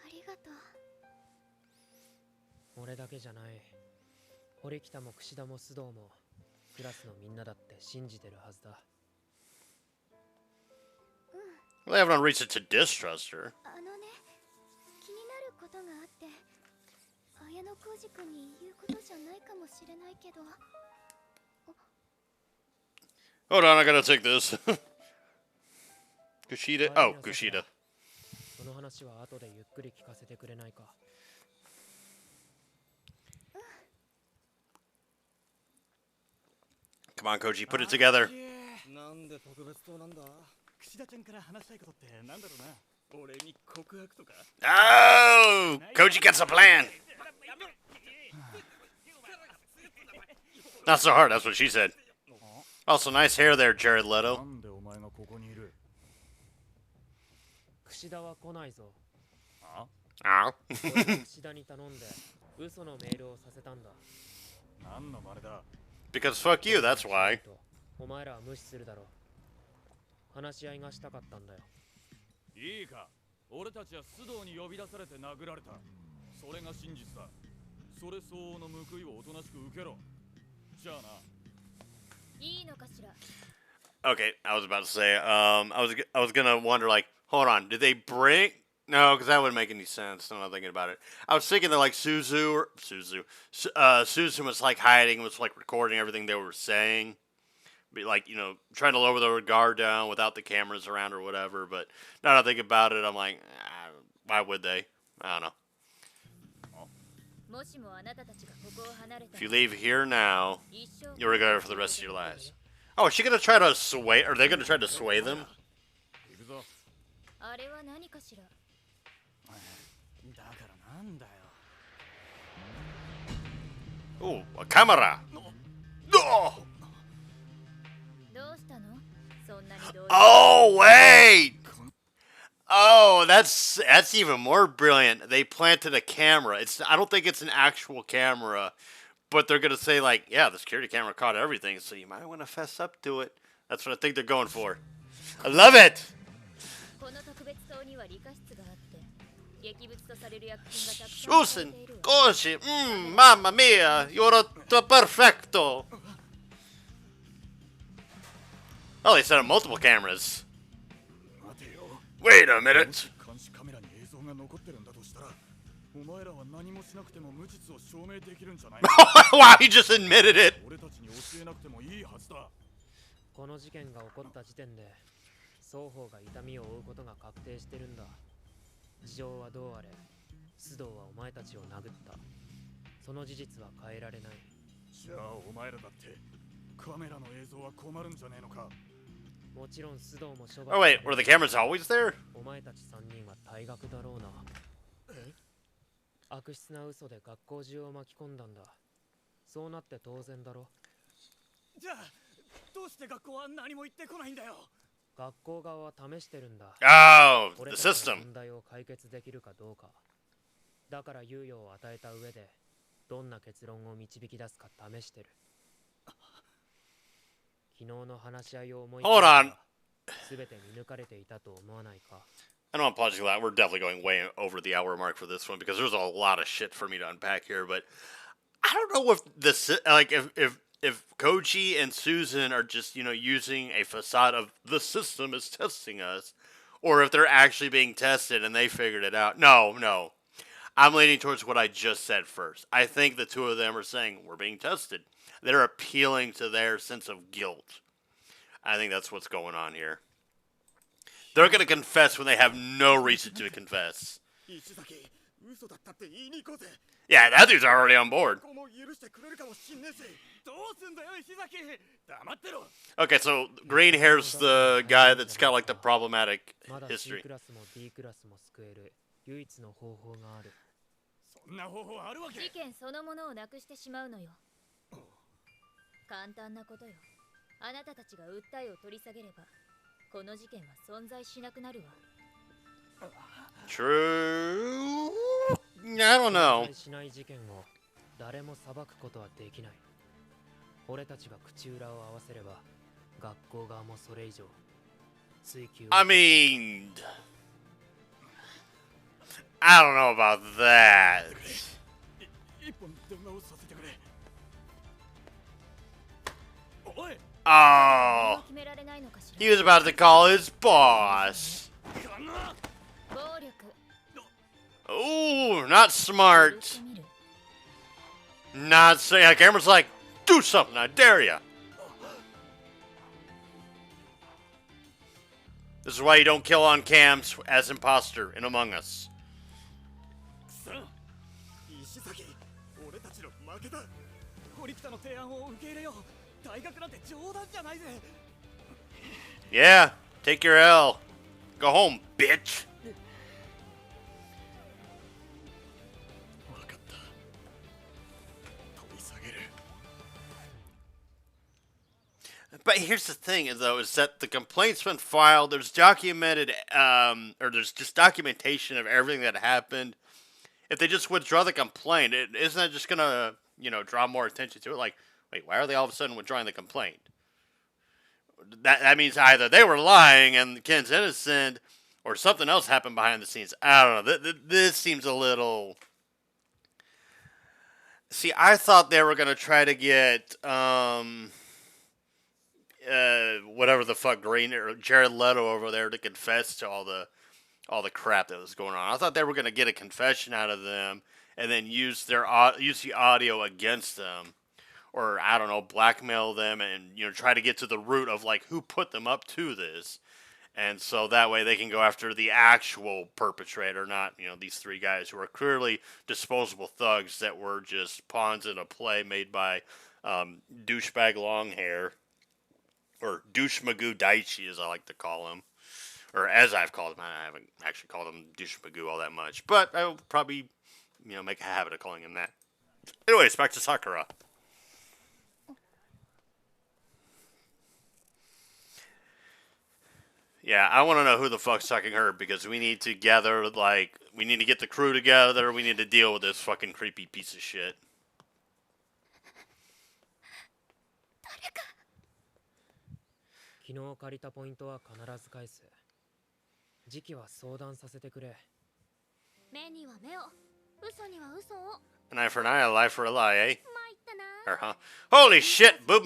ありがとう。俺だけじゃない。堀北も櫛田も須藤もクラスのみんなだって信じてるはずだ。 Well, they have no reason to distrust her. あのね、気になることがあって、綾野浩二君に言うことじゃないかもしれないけど。 Hold on, I gotta take this. Kushida. Oh, Kushida. その話は後でゆっくり聞かせてくれないか。 Come on, Koji, put it together. なんで特別棟なんだ。櫛田ちゃんから話したいことってなんだろうな。俺に告白とか。 Oh, Koji gets a plan. Not so hard, that's what she said. Also, nice hair there, Jared な Leto. んでお前がここにいる。櫛田は来ないぞ。 あ Oh. 俺が櫛田に頼んで嘘のメールをさせたんだ。何の真似だ。 Because fuck you, that's why. お前らは無視するだろう。話し合いがしたかったんだよ。いいか、俺たちは須藤に呼び出されて殴られた。それが真実だ。それ相応の報いをおとなしく受けろ。じゃあな。いいのかしら。 Okay, I was about to say, I was gonna wonder, like, hold on, did they bring? No, because that wouldn't make any sense. I'm not thinking about it. I was thinking that like Suzu was like hiding, was like recording everything they were saying, be like, you know, trying to lower their guard down without the cameras around or whatever. But now that I think about it, I'm like, why would they? I don't know. もしもあなたたちがここを離れた If you leave here now, 一生 you'll regret it for the rest of your lives. Oh, is she gonna try to sway? Are they gonna try to sway them? 行くぞ。あれは何かしら。だからなんだよ。 Ooh, a camera. Oh! どうしたの？そんなにどう Oh wait! Oh, that's even more brilliant. They planted a camera. I don't think it's an actual camera, but they're gonna say like, yeah, the security camera caught everything, so you might want to fess up to it. That's what I think they're going for. I love it. この特別棟には理科室があって、劇物とされる薬品がたくさんされ Susan, ているわ。 Goshi, mamma mia, you're perfecto. Oh, they set up multiple cameras. 待てよ。 Wait a minute. 監視カメラに映像が残ってるんだとしたら、お前らは何もしなくても無実を証明できるんじゃないの。 Wow, he just admitted it. 俺たちに教えなくてもいいはずだ。この事件が起こった時点で双方が痛みを負うことが確定してるんだ。事情はどうあれ須藤はお前たちを殴った。その事実は変えられない。じゃあお前らだってカメラの映像は困るんじゃねえのか。もちろん須藤も処 Oh 罰 wait, were the cameras always there? お前たち3人は退学だろうな。悪質な嘘で学校中を巻き込んだんだ。そうなって当然だろ。じゃあどうして学校は何も言ってこないんだよ。学校側は試してるんだ。 Oh, 俺 the たちの system. 問題を解決できるかどうか。だから猶予を与えた上でどんな結論を導き出すか試してる。昨日の話し合いを思い Hold on. すべて見抜かれていたと思わないか。 I don't want to apologize for that. We're definitely going way over the hour mark for this one because there's a lot of shit for me to unpack here. But I don't know if this, like, if Koji and Susan are just, you know, using a facade of the system is testing us, or if they're actually being tested and they figured it out. No. I'm leaning towards what I just said first. I think the two of them are saying we're being tested. They're appealing to their sense of guilt. I think that's what's going on here. They're going to confess when they have no reason to confess. 石崎、嘘だったって言いに行こうぜ。 Yeah, that dude's already on board. 学校も許してくれるかもしんねえし。どうすんだよ石崎。黙ってろ。 Okay, so green hair's the guy that's got like the problematic まだ C history. クラスも D クラスも救える唯一の方法がある。そんな方法あるわけ。事件そのものをなくしてしまうのよ。簡単なことよ。あなたたちが訴えを取り下げれば、この事件は存在しなくなるわ。True. I don't know. 存在しない事件を誰も裁くことはできない。俺たちが口裏を合わせれば、学校側もそれ以上追及を。I mean, I don't know about that. 一本電話をさせてくれ。おい。Oh, 決められないのかしら。 he was about to call his boss. 暴力。 Ooh, not 許 smart. してみる。 Not saying. Cameron's like, do something, I dare ya. This is why you don't kill on cams as imposter in Among Us. 石崎、俺たちの負けだ。堀北の提案を受け入れよう。大学なんて冗談じゃないぜ。Yeah, take your L. Go home, bitch. 分かった。取り下げる。 But here's the thing, though, is that the complaint's been filed. There's documented, or there's just documentation of everything that happened. If they just withdraw the complaint, isn't that just gonna, draw more attention to it? Like, wait, why are they all of a sudden withdrawing the complaint? That means either they were lying and Ken's innocent, or something else happened behind the scenes. I don't know. This seems a little. See, I thought they were gonna try to get whatever the fuck Green or Jared Leto over there to confess to all the crap that was going on. I thought they were gonna get a confession out of them and then use the audio against them, or I don't know, blackmail them and try to get to the root of like who put them up to this, and so that way they can go after the actual perpetrator, not these three guys who are clearly disposable thugs that were just pawns in a play made by douchebag long hair. Or Douche Magoo Daichi, as I like to call him. Or as I've called him. I haven't actually called him Douche Magoo all that much. But I will probably, make a habit of calling him that. Anyways, back to Sakura. Yeah, I want to know who the fuck's sucking her, because we need to gather, we need to get the crew together. We need to deal with this fucking creepy piece of shit. 昨日借りたポイントは必ず返す。時期は相談させてくれ。目には目を、嘘には嘘を。 An eye for an eye, a lie for a lie, eh? 参ったな。 Or, huh? Holy shit! I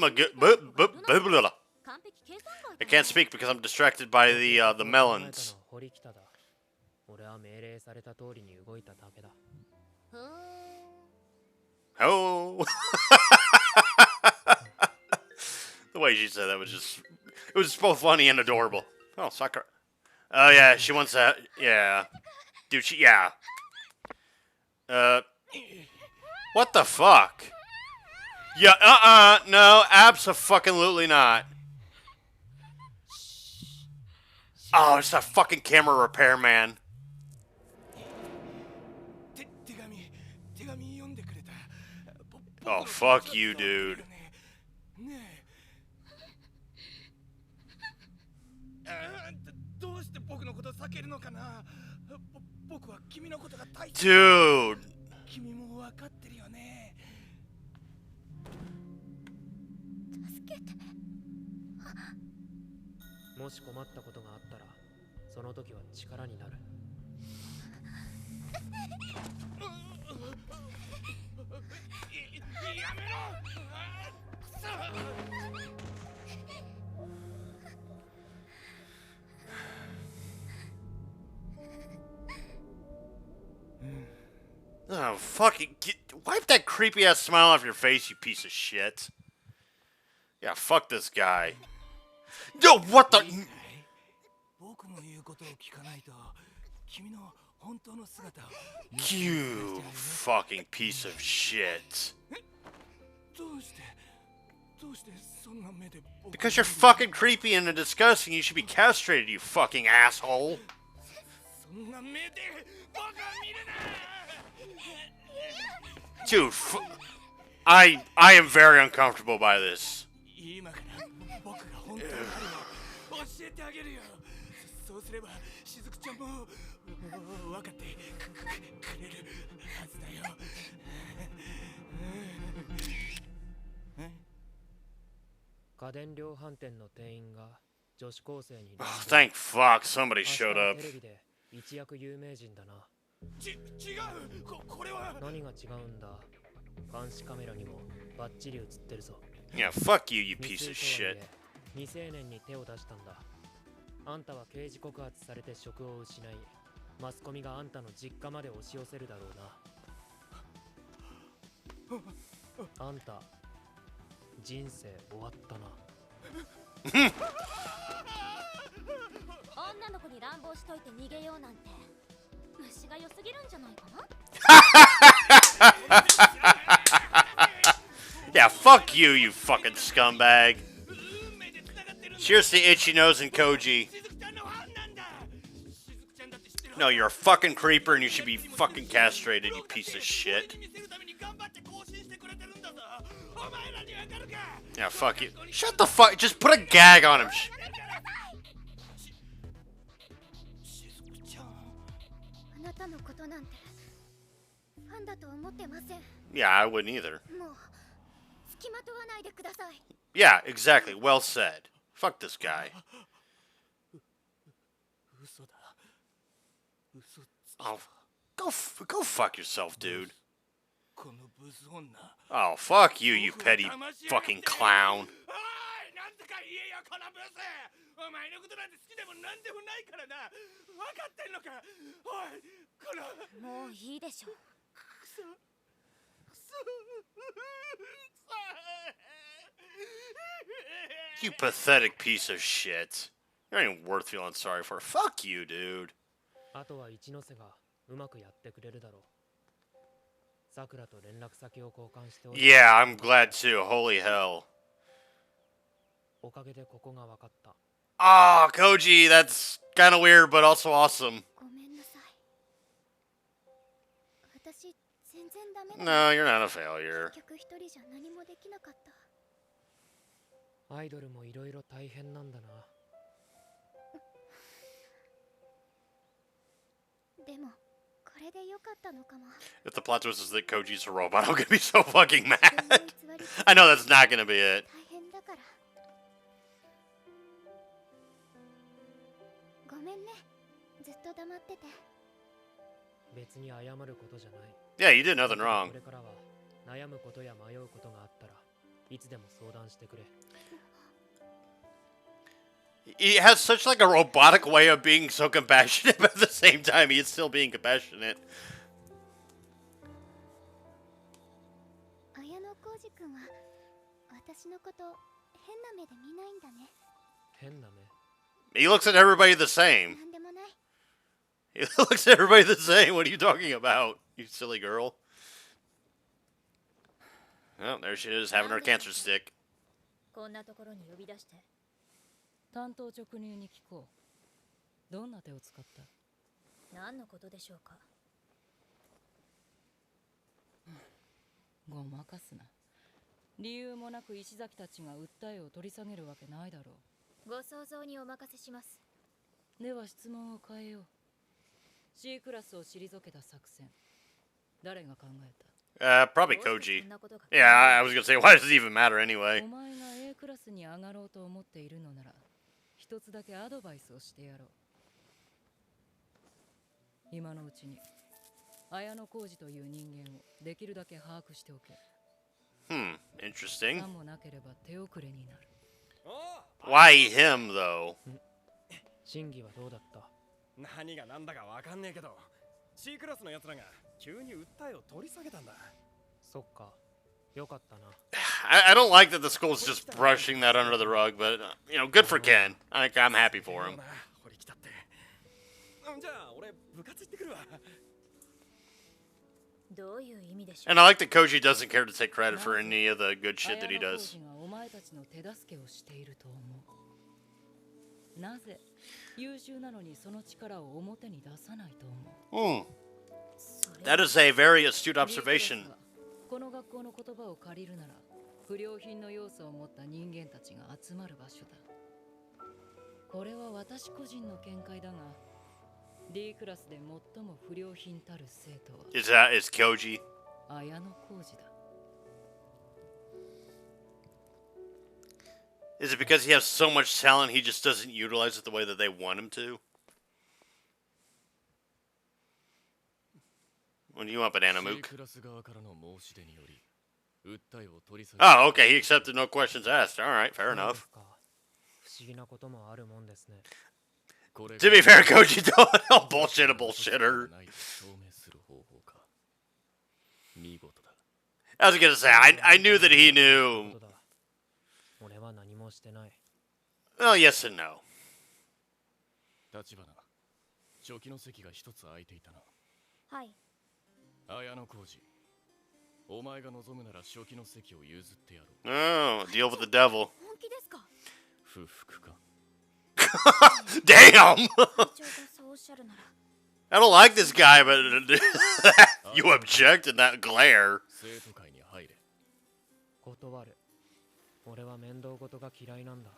完璧計算外。 can't speak because I'm distracted by the melons. 堀北だ。俺は命令された通りに動いただけだ。ふーん。 Oh! The way she said that was it was both funny and adorable. Oh, Sakura. Oh, yeah, she wants that. Yeah. Dude, yeah. What the fuck? Yeah, no, abso-fucking-lutely not. Oh, it's that fucking camera repairman. 手紙読んでくれた。 Oh, fuck you, dude. ねえ。どうして僕のこと避けるのかな。僕は君のことが大切。 Dude. 君も分かってるよね。助けて。もし困ったことがあったら、その時は力になる。やめろ。 Oh, fucking wipe that creepy ass smile off your face, you piece of shit. Yeah, fuck this guy. Yo, what the? 僕の言うことを聞かないと、君の本当の姿を。 You fucking piece of shit. どうしてそんな目で僕。 Because you're fucking creepy and disgusting, you should be castrated, you fucking asshole. そんな目で僕を見るな。 Dude, I am very uncomfortable by this. 今から僕が本当に何を教えてあげるよ。そうすればしずくちゃんも分かってくれるはずだよ。家電量販店の店員が女子高生に Thank fuck somebody showed up. テレビで一躍有名人だな。違う。これは何が違うんだ。監視カメラにもバッチリ映ってるぞ。Yeah, fuck you, you 未 piece 遂 of とはい shit. え未成年に手を出したんだ。あんたは刑事告発されて職を失い、マスコミがあんたの実家まで押し寄せるだろうな。あんた人生終わったな。女の子に乱暴しといて逃げようなんて虫が良すぎるんじゃないかな。Yeah, fuck you, you fucking scumbag. Cheers to Itchy Nose and Koji. No, you're a fucking creeper and you should be fucking castrated, you piece of shit. Yeah, fuck you. Shut the fuck. Just put a gag on him. あなたのことなんてファンだと思ってません。 Yeah, I wouldn't either. もう付きまとわないでください。 Yeah, exactly. Well said. Fuck this guy. 嘘だ。嘘つき。 Oh, go fuck yourself, dude. このブス女。 Oh, fuck you, you petty fucking clown. おい、なんとか言えよ、このブス。お前のことなんて好きでもなんでもないからな。分かってんのか。おい、この。もういいでしょ。 You pathetic piece of shit. You're not even worth feeling sorry for. Fuck you, dude. あとは一ノ瀬がうまくやってくれるだろう。さくらと連絡先を交換しておいて。 Yeah, I'm glad too. Holy hell. おかげでここが分かった。 Ah, Koji, that's kind of weird, but also awesome. ごめんなさい。私全然ダメだ。 No, you're not a failure. 結局一人じゃ何もできなかった。 アイドルもいろいろ大変なんだな。でもこれで良かったのかも。 If the plot twist is that Koji's a robot, I'm gonna be so fucking mad. I know that's not gonna be it. 大変だから。ごめんね。ずっと黙ってて。別に謝ることじゃない。 Yeah, you did nothing wrong. これからは悩むことや迷うことがあったらいつでも相談してくれ。 He has such like a robotic way of being so compassionate, but at the same time, he is still being compassionate. 綾野浩二君は私のこと変な目で見ないんだね。変な目。 He looks at everybody the same. なんでもない。 He looks at everybody the same. What are you talking about, you silly girl? Well, there she is, having her cancer stick. こんなところに呼び出して。担当直入に聞こう。どんな手を使った？何のことでしょうか。ごまかすな。理由もなく石崎たちが訴えを取り下げるわけないだろご想像にお任せします。う。では質問を変えよう。C クラスを退けた作戦、誰が考え Probably どうして Koji. そんなことが Yeah, I was gonna say, why does it even matter た？ anyway? お前が A クラスに上がろうと思っているのなら、一つだけアドバイスをしてやろう。今のうちに綾野浩二という人間をできるだけ把握しておけ。Interesting. さもなければ手遅れになる。 Why him, though? 審議はどうだった？何が何だかわかんねえけど C クラスの奴らが急に訴えを取り下げたんだ。そっか。よかったな。I don't like that the school's just brushing that under the rug, but, you know, good for Ken. I'm happy for him. 掘り来たって。じゃあ俺部活行ってくるわ。どういう意味でしょう。 And I like that Koji doesn't care to take credit for any of the good shit that he 綾野 does. 浩二がお前たちの手助けをしていると思う。なぜ優秀なのにその力を表に出さないと思う。 That is a very astute observation. この学校の言葉を借りるなら不良品の要素を持った人間たちが集まる場所だ。これは私個人の見解だが D クラスで最も不良品たる生徒は Is Koji? 綾野浩二だ。 Is it because he has so much talent he just doesn't utilize it the way that they want him to? What do you want, Banana Mook? Oh, okay, he accepted no questions asked. Alright, fair enough. 不思議なこともあるもんですね。 To be fair, Koji, don't bullshit a bullshitter. I was gonna say, I knew that he knew. 俺は何もしてない。 Well, yes and no. 立花、初期の席が一つ空いていたな。はい。綾野浩二、お前が望むなら初期の席を譲ってやろう。 Oh, deal with the devil. 本気ですか？不服か。 Damn! 部長がそうおっしゃるなら。 I don't like this guy, but you object in that glare. 生徒会に入れ。断る。俺は面倒事が嫌いなんだ。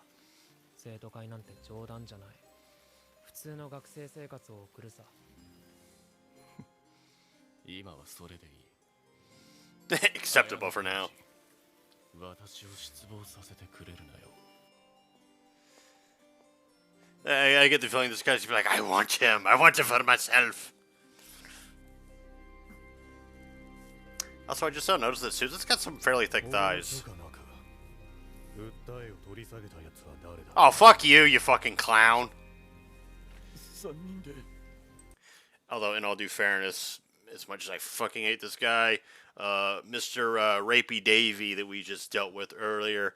生徒会なんて冗談じゃない。普通の学生生活を送るさ。今はそれでいい。 Acceptable for now. 私を失望させてくれるなよ。 I get the feeling this guy's gonna be like, I want him. I want him for myself. Also, I just don't notice that Susan's got some fairly thick thighs. Oh, fuck you, you fucking clown. Although, in all due fairness, as much as I fucking hate this guy, Mr. Rapey Davy that we just dealt with earlier,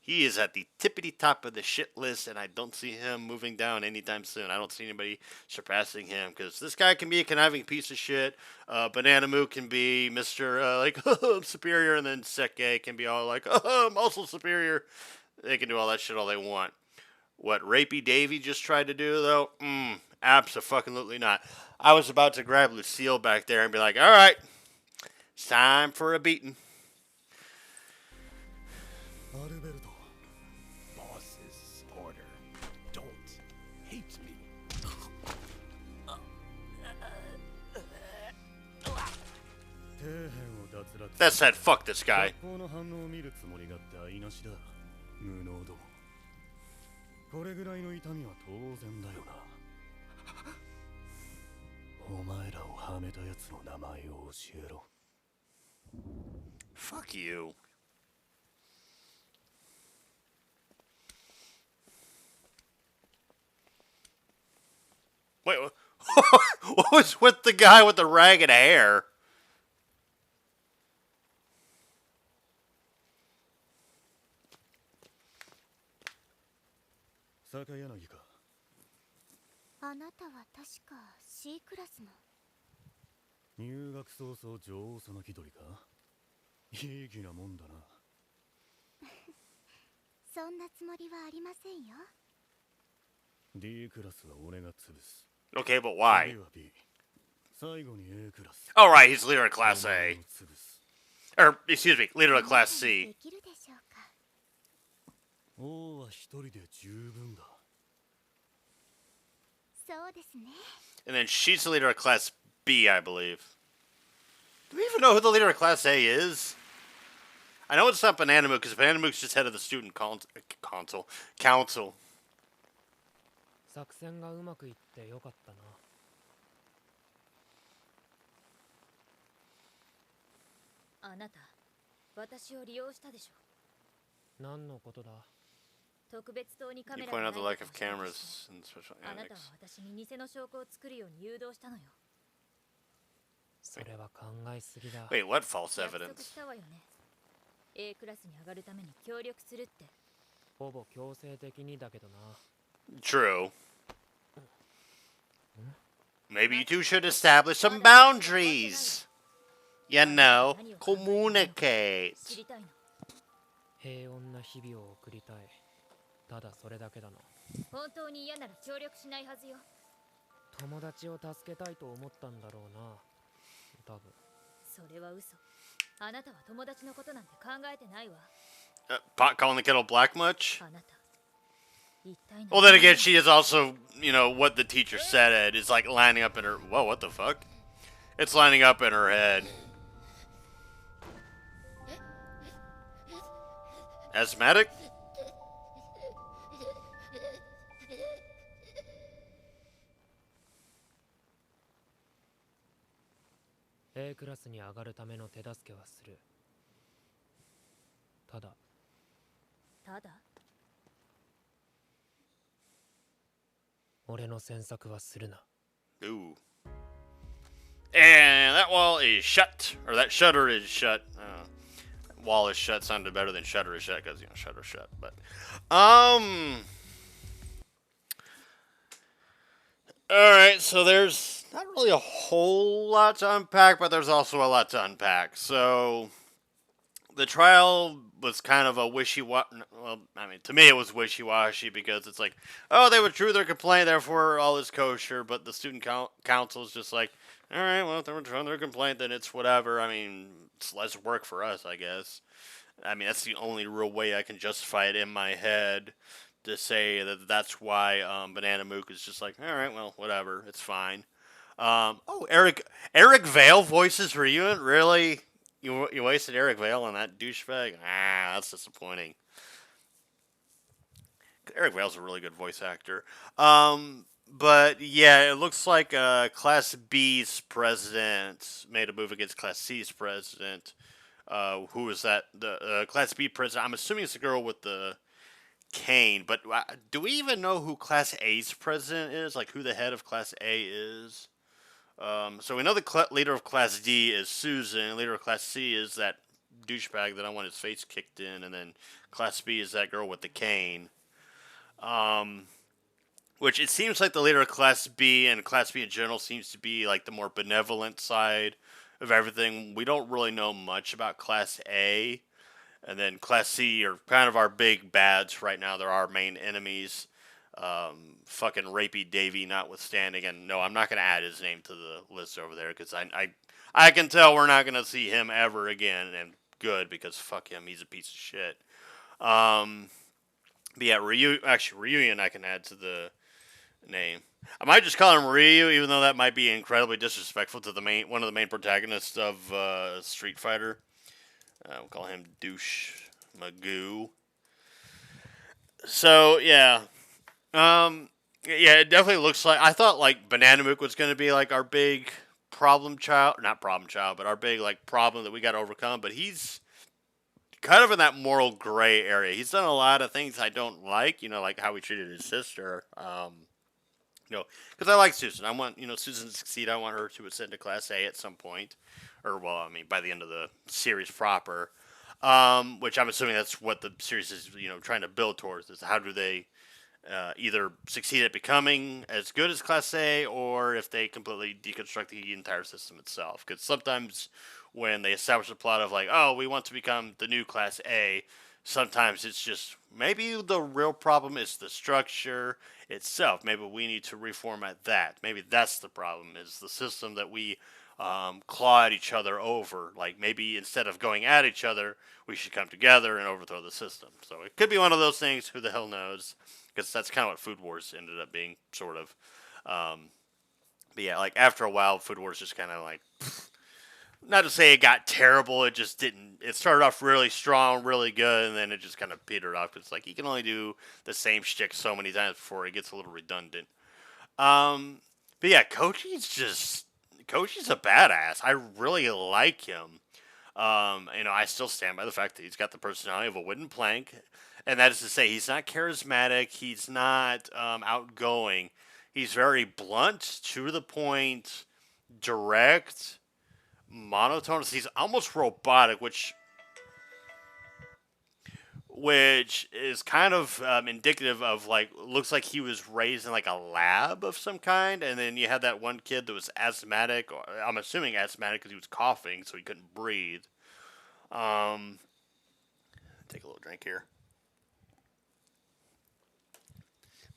he is at the tippity top of the shit list, and I don't see him moving down anytime soon. I don't see anybody surpassing him, because this guy can be a conniving piece of shit. Banana Moo can be Mr. Like, I'm superior, and then Seke can be all like, I'm also superior. They can do all that shit all they want. What Rapey Davy just tried to do, though? Abso-fucking-lutely not. I was about to grab Lucille back there and be like, alright, it's time for a beating. Alberto, boss's order. Don't hate me. That said, fuck this guy. これぐらいの痛みは当然だよな。お前らをはめたやつの名前を教えろ。Fuck you. Wait, what was with the guy with the ragged hair? 坂柳か。あなたは確か C クラスの。入学早々女王様気取りか。いい気なもんだな。そんなつもりはありませんよ。D クラスは俺が潰す。 Okay, but why? 最後に A クラス。 Oh, right, he's leader of Class A. Or, excuse me, leader of Class C. できるでしょうか。王は一人で十分だ。そうですね。 And then she's the leader of Class B, I believe. Do we even know who the leader of Class A is? I know it's not Banana Mook, because Banana Mook's just head of the student council. 作戦がうまくいってよかったな。あなた、私を利用したでしょ。何のことだ？特別棟にカ You メラ point が out the ない lack こと of を指摘 cameras して in special あなたは annex. 私に偽の証拠を作るように誘導したのよ。それは考えすぎだ。 Wait, what false 約束 evidence? したわよね。A クラスに上がるために協力するって。ほぼ強制的にだけどな。True. Maybe you two should establish some boundaries. You know, communicate. 知りたいの。平穏な日々を送りたい。ただそれだけだな。本当に嫌なら協力しないはずよ。友達を助けたいと思ったんだろうな。多分。それは嘘。あなたは友達のことなんて考えてないわ。 Pot calling the kettle black much? あなた一体 Well, then again, she is also, what the teacher said. It's like lining up in her. Whoa, what the fuck? It's lining up in her head. Asthmatic? A クラスに上がるための手助けはする。ただただ俺の詮索はするな。 Ooh. And that wall is shut. Or that shutter is shut. Wall is shut sounded better than shutter is shut because, shutter shut. But, Alright, so there's not really a whole lot to unpack, but there's also a lot to unpack. So, the trial was kind of a wishy-washy. Well, I mean, to me it was wishy-washy because it's like, oh, they withdrew their complaint, therefore all is kosher. But the student council is just like, all right, well, if they withdrew their complaint, then it's whatever. I mean, it's less work for us, I guess. I mean, that's the only real way I can justify it in my head to say that that's why Banana Mook is just like, all right, well, whatever, it's fine. Eric Vale voices Ryuen, really? You wasted Eric Vale on that douchebag? Ah, that's disappointing. Eric Vale's a really good voice actor. But yeah, it looks like Class B's president made a move against Class C's president. Who is that? The Class B president. I'm assuming it's the girl with the cane. But do we even know who Class A's president is? Like who the head of Class A is? So we know the leader of Class D is Susan. Leader of Class C is that douchebag that I want his face kicked in. And then Class B is that girl with the cane. Which it seems like the leader of Class B and Class B in general seems to be like the more benevolent side of everything. We don't really know much about Class A. And then Class C are kind of our big bads right now. They're our main enemies. Fucking Rapey Davy notwithstanding. And no, I'm not going to add his name to the list over there because I can tell we're not going to see him ever again. And good, because fuck him. He's a piece of shit. But yeah, Ryuen I can add to the name. I might just call him Ryu, even though that might be incredibly disrespectful to one of the main protagonists of Street Fighter. We'll call him Douche Magoo. So yeah, it definitely looks like I thought like Banana Mook was going to be like our big problem child, not problem child, but our big like problem that we got to overcome. But he's kind of in that moral gray area. He's done a lot of things I don't like, like how he treated his sister. Because I like Susan. I want, Susan to succeed. I want her to ascend to Class A at some point. Or, well, I mean, by the end of the series proper. Which I'm assuming that's what the series is, trying to build towards. Is how do they either succeed at becoming as good as Class A, or if they completely deconstruct the entire system itself. Because sometimes when they establish a plot of like, oh, we want to become the new Class A, sometimes it's just, maybe the real problem is the structure itself. Maybe we need to reformat that. Maybe that's the problem, is the system that we claw at each other over. Like, maybe instead of going at each other, we should come together and overthrow the system. So it could be one of those things, who the hell knows? Because that's kind of what Food Wars ended up being, sort of. But yeah, like, after a while, Food Wars just kind of like, not to say it got terrible, it just didn't. It started off really strong, really good, and then it just kind of petered off. It's like, you can only do the same shtick so many times before it gets a little redundant. But yeah, Koji's a badass. I really like him. I still stand by the fact that he's got the personality of a wooden plank. And that is to say, he's not charismatic. He's not outgoing. He's very blunt, to the point, direct, monotone. He's almost robotic, which is kind of indicative of, like, looks like he was raised in like a lab of some kind. And then you had that one kid that was asthmatic, or I'm assuming asthmatic because he was coughing, so he couldn't breathe. Take a little drink here.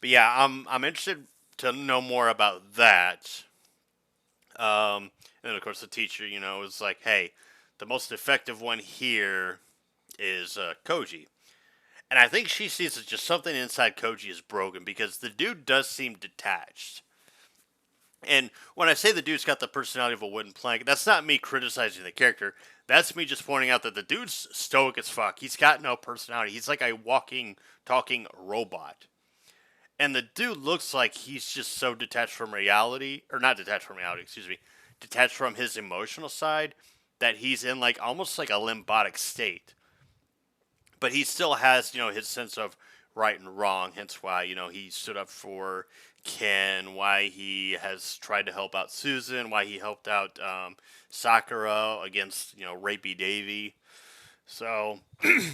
But yeah, I'm interested to know more about that. And then of course the teacher, is like, hey, the most effective one here is Koji. And I think she sees that just something inside Koji is broken because the dude does seem detached. And when I say the dude's got the personality of a wooden plank, that's not me criticizing the character. That's me just pointing out that the dude's stoic as fuck. He's got no personality. He's like a walking, talking robot. And the dude looks like he's just so detached from reality, or not detached from reality, excuse me, detached from his emotional side, that he's in like almost like a limbotic state. But he still has, his sense of right and wrong, hence why, he stood up for Ken, why he has tried to help out Susan, why he helped out Sakura against, Rapey Davy. So, I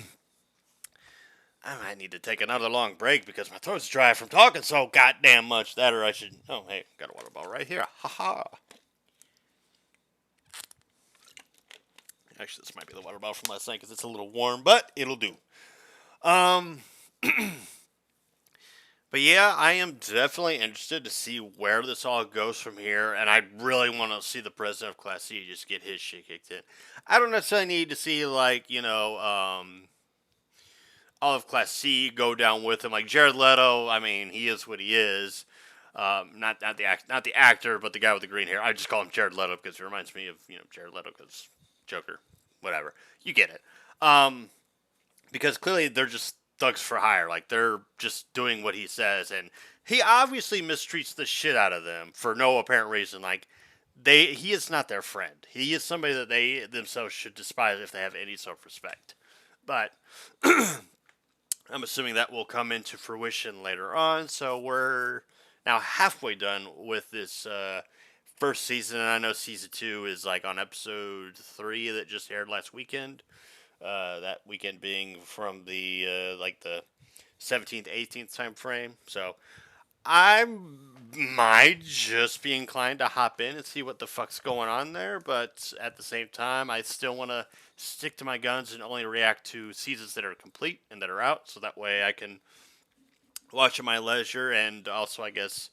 might need to take another long break because my throat's dry from talking so goddamn much. That or I should... Oh, hey, got a water bottle right here. Ha-ha. Actually, this might be the water bottle from last night because it's a little warm, but it'll do. But yeah, I am definitely interested to see where this all goes from here, and I really want to see the president of Class C just get his shit kicked in. I don't necessarily need to see, like, all of Class C go down with him. Like Jared Leto, I mean, he is what he is. Not the actor, but the guy with the green hair. I just call him Jared Leto because it reminds me of Jared Leto because Joker, whatever. You get it. Because clearly they're just thugs for hire. Like they're just doing what he says, and he obviously mistreats the shit out of them for no apparent reason. Like he is not their friend. He is somebody that they themselves should despise if they have any self-respect. But I'm assuming that will come into fruition later on. So we're now halfway done with this first season. And I know season 2 is like on episode 3 that just aired last weekend. That weekend being from the like the 17th, 18th time frame. So I might just be inclined to hop in and see what the fuck's going on there, but at the same time, I still want to stick to my guns and only react to seasons that are complete and that are out, so that way I can watch at my leisure and also, I guess,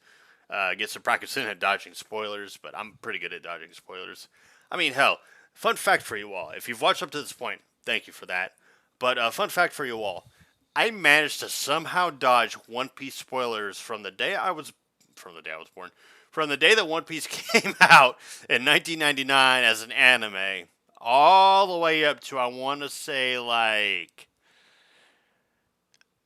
get some practice in at dodging spoilers, but I'm pretty good at dodging spoilers. I mean, hell, fun fact for you all, if you've watched up to this point, thank you for that, but fun fact for you all, I managed to somehow dodge One Piece spoilers from the day I was born, from the day that One Piece came out in 1999 as an anime, all the way up to I want to say like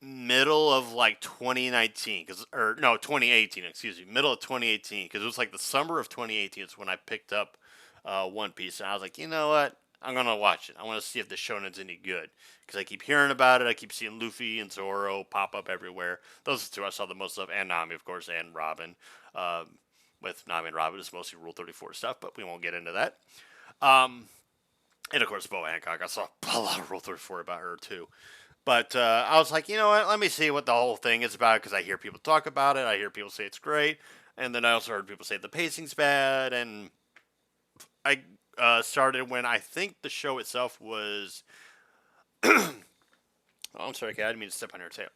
middle of like 2019, 2018, excuse me, middle of 2018, because it was like the summer of 2018 is when I picked up One Piece, and I was like, you know what? I'm going to watch it. I want to see if the shonen's any good. Because I keep hearing about it. I keep seeing Luffy and Zoro pop up everywhere. Those are the two I saw the most of. And Nami, of course, and Robin. With Nami and Robin, it's mostly Rule 34 stuff, but we won't get into that. And, of course, Boa Hancock. I saw a lot of Rule 34 about her, too. But I was like, you know what? Let me see what the whole thing is about. Because I hear people talk about it. I hear people say it's great. And then I also heard people say the pacing's bad. And I... started when I think the show itself was... oh, I'm sorry, Kat. I didn't mean to step on your tail.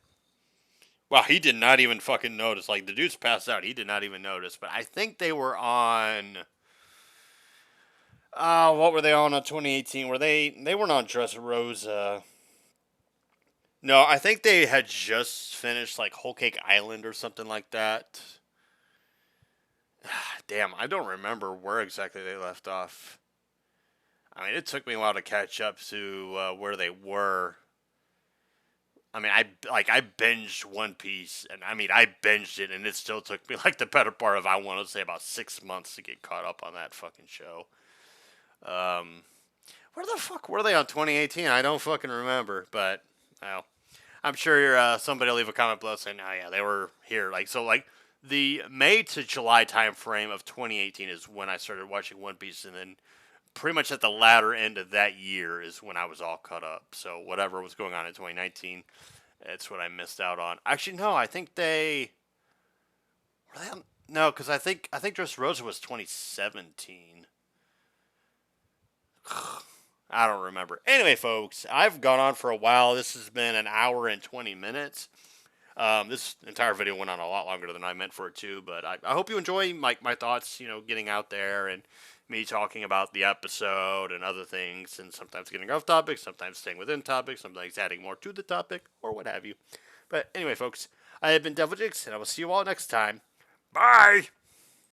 Wow, he did not even fucking notice. Like, the dude's passed out. He did not even notice. But I think they were on... what were they on 2018? They weren't on Dressrosa. No, I think they had just finished, like, Whole Cake Island or something like that. Damn, I don't remember where exactly they left off. I mean, it took me a while to catch up to where they were. I mean, I binged One Piece, and I mean, I binged it, and it still took me like the better part of, I want to say, about 6 months to get caught up on that fucking show. Where the fuck were they on 2018? I don't fucking remember, but, well, I'm sure somebody will leave a comment below saying, oh yeah, they were here. Like, so, like, the May to July time frame of 2018 is when I started watching One Piece, and then pretty much at the latter end of that year is when I was all caught up. So whatever was going on in 2019, it's what I missed out on. Actually, no, I think they... No, because I think Dressrosa was 2017. I don't remember. Anyway, folks, I've gone on for a while. This has been an hour and 20 minutes. This entire video went on a lot longer than I meant for it to, but I hope you enjoy my thoughts, getting out there and me talking about the episode and other things, and sometimes getting off topic, sometimes staying within topic, sometimes adding more to the topic, or what have you. But anyway, folks, I have been Devil Jigs, and I will see you all next time. Bye!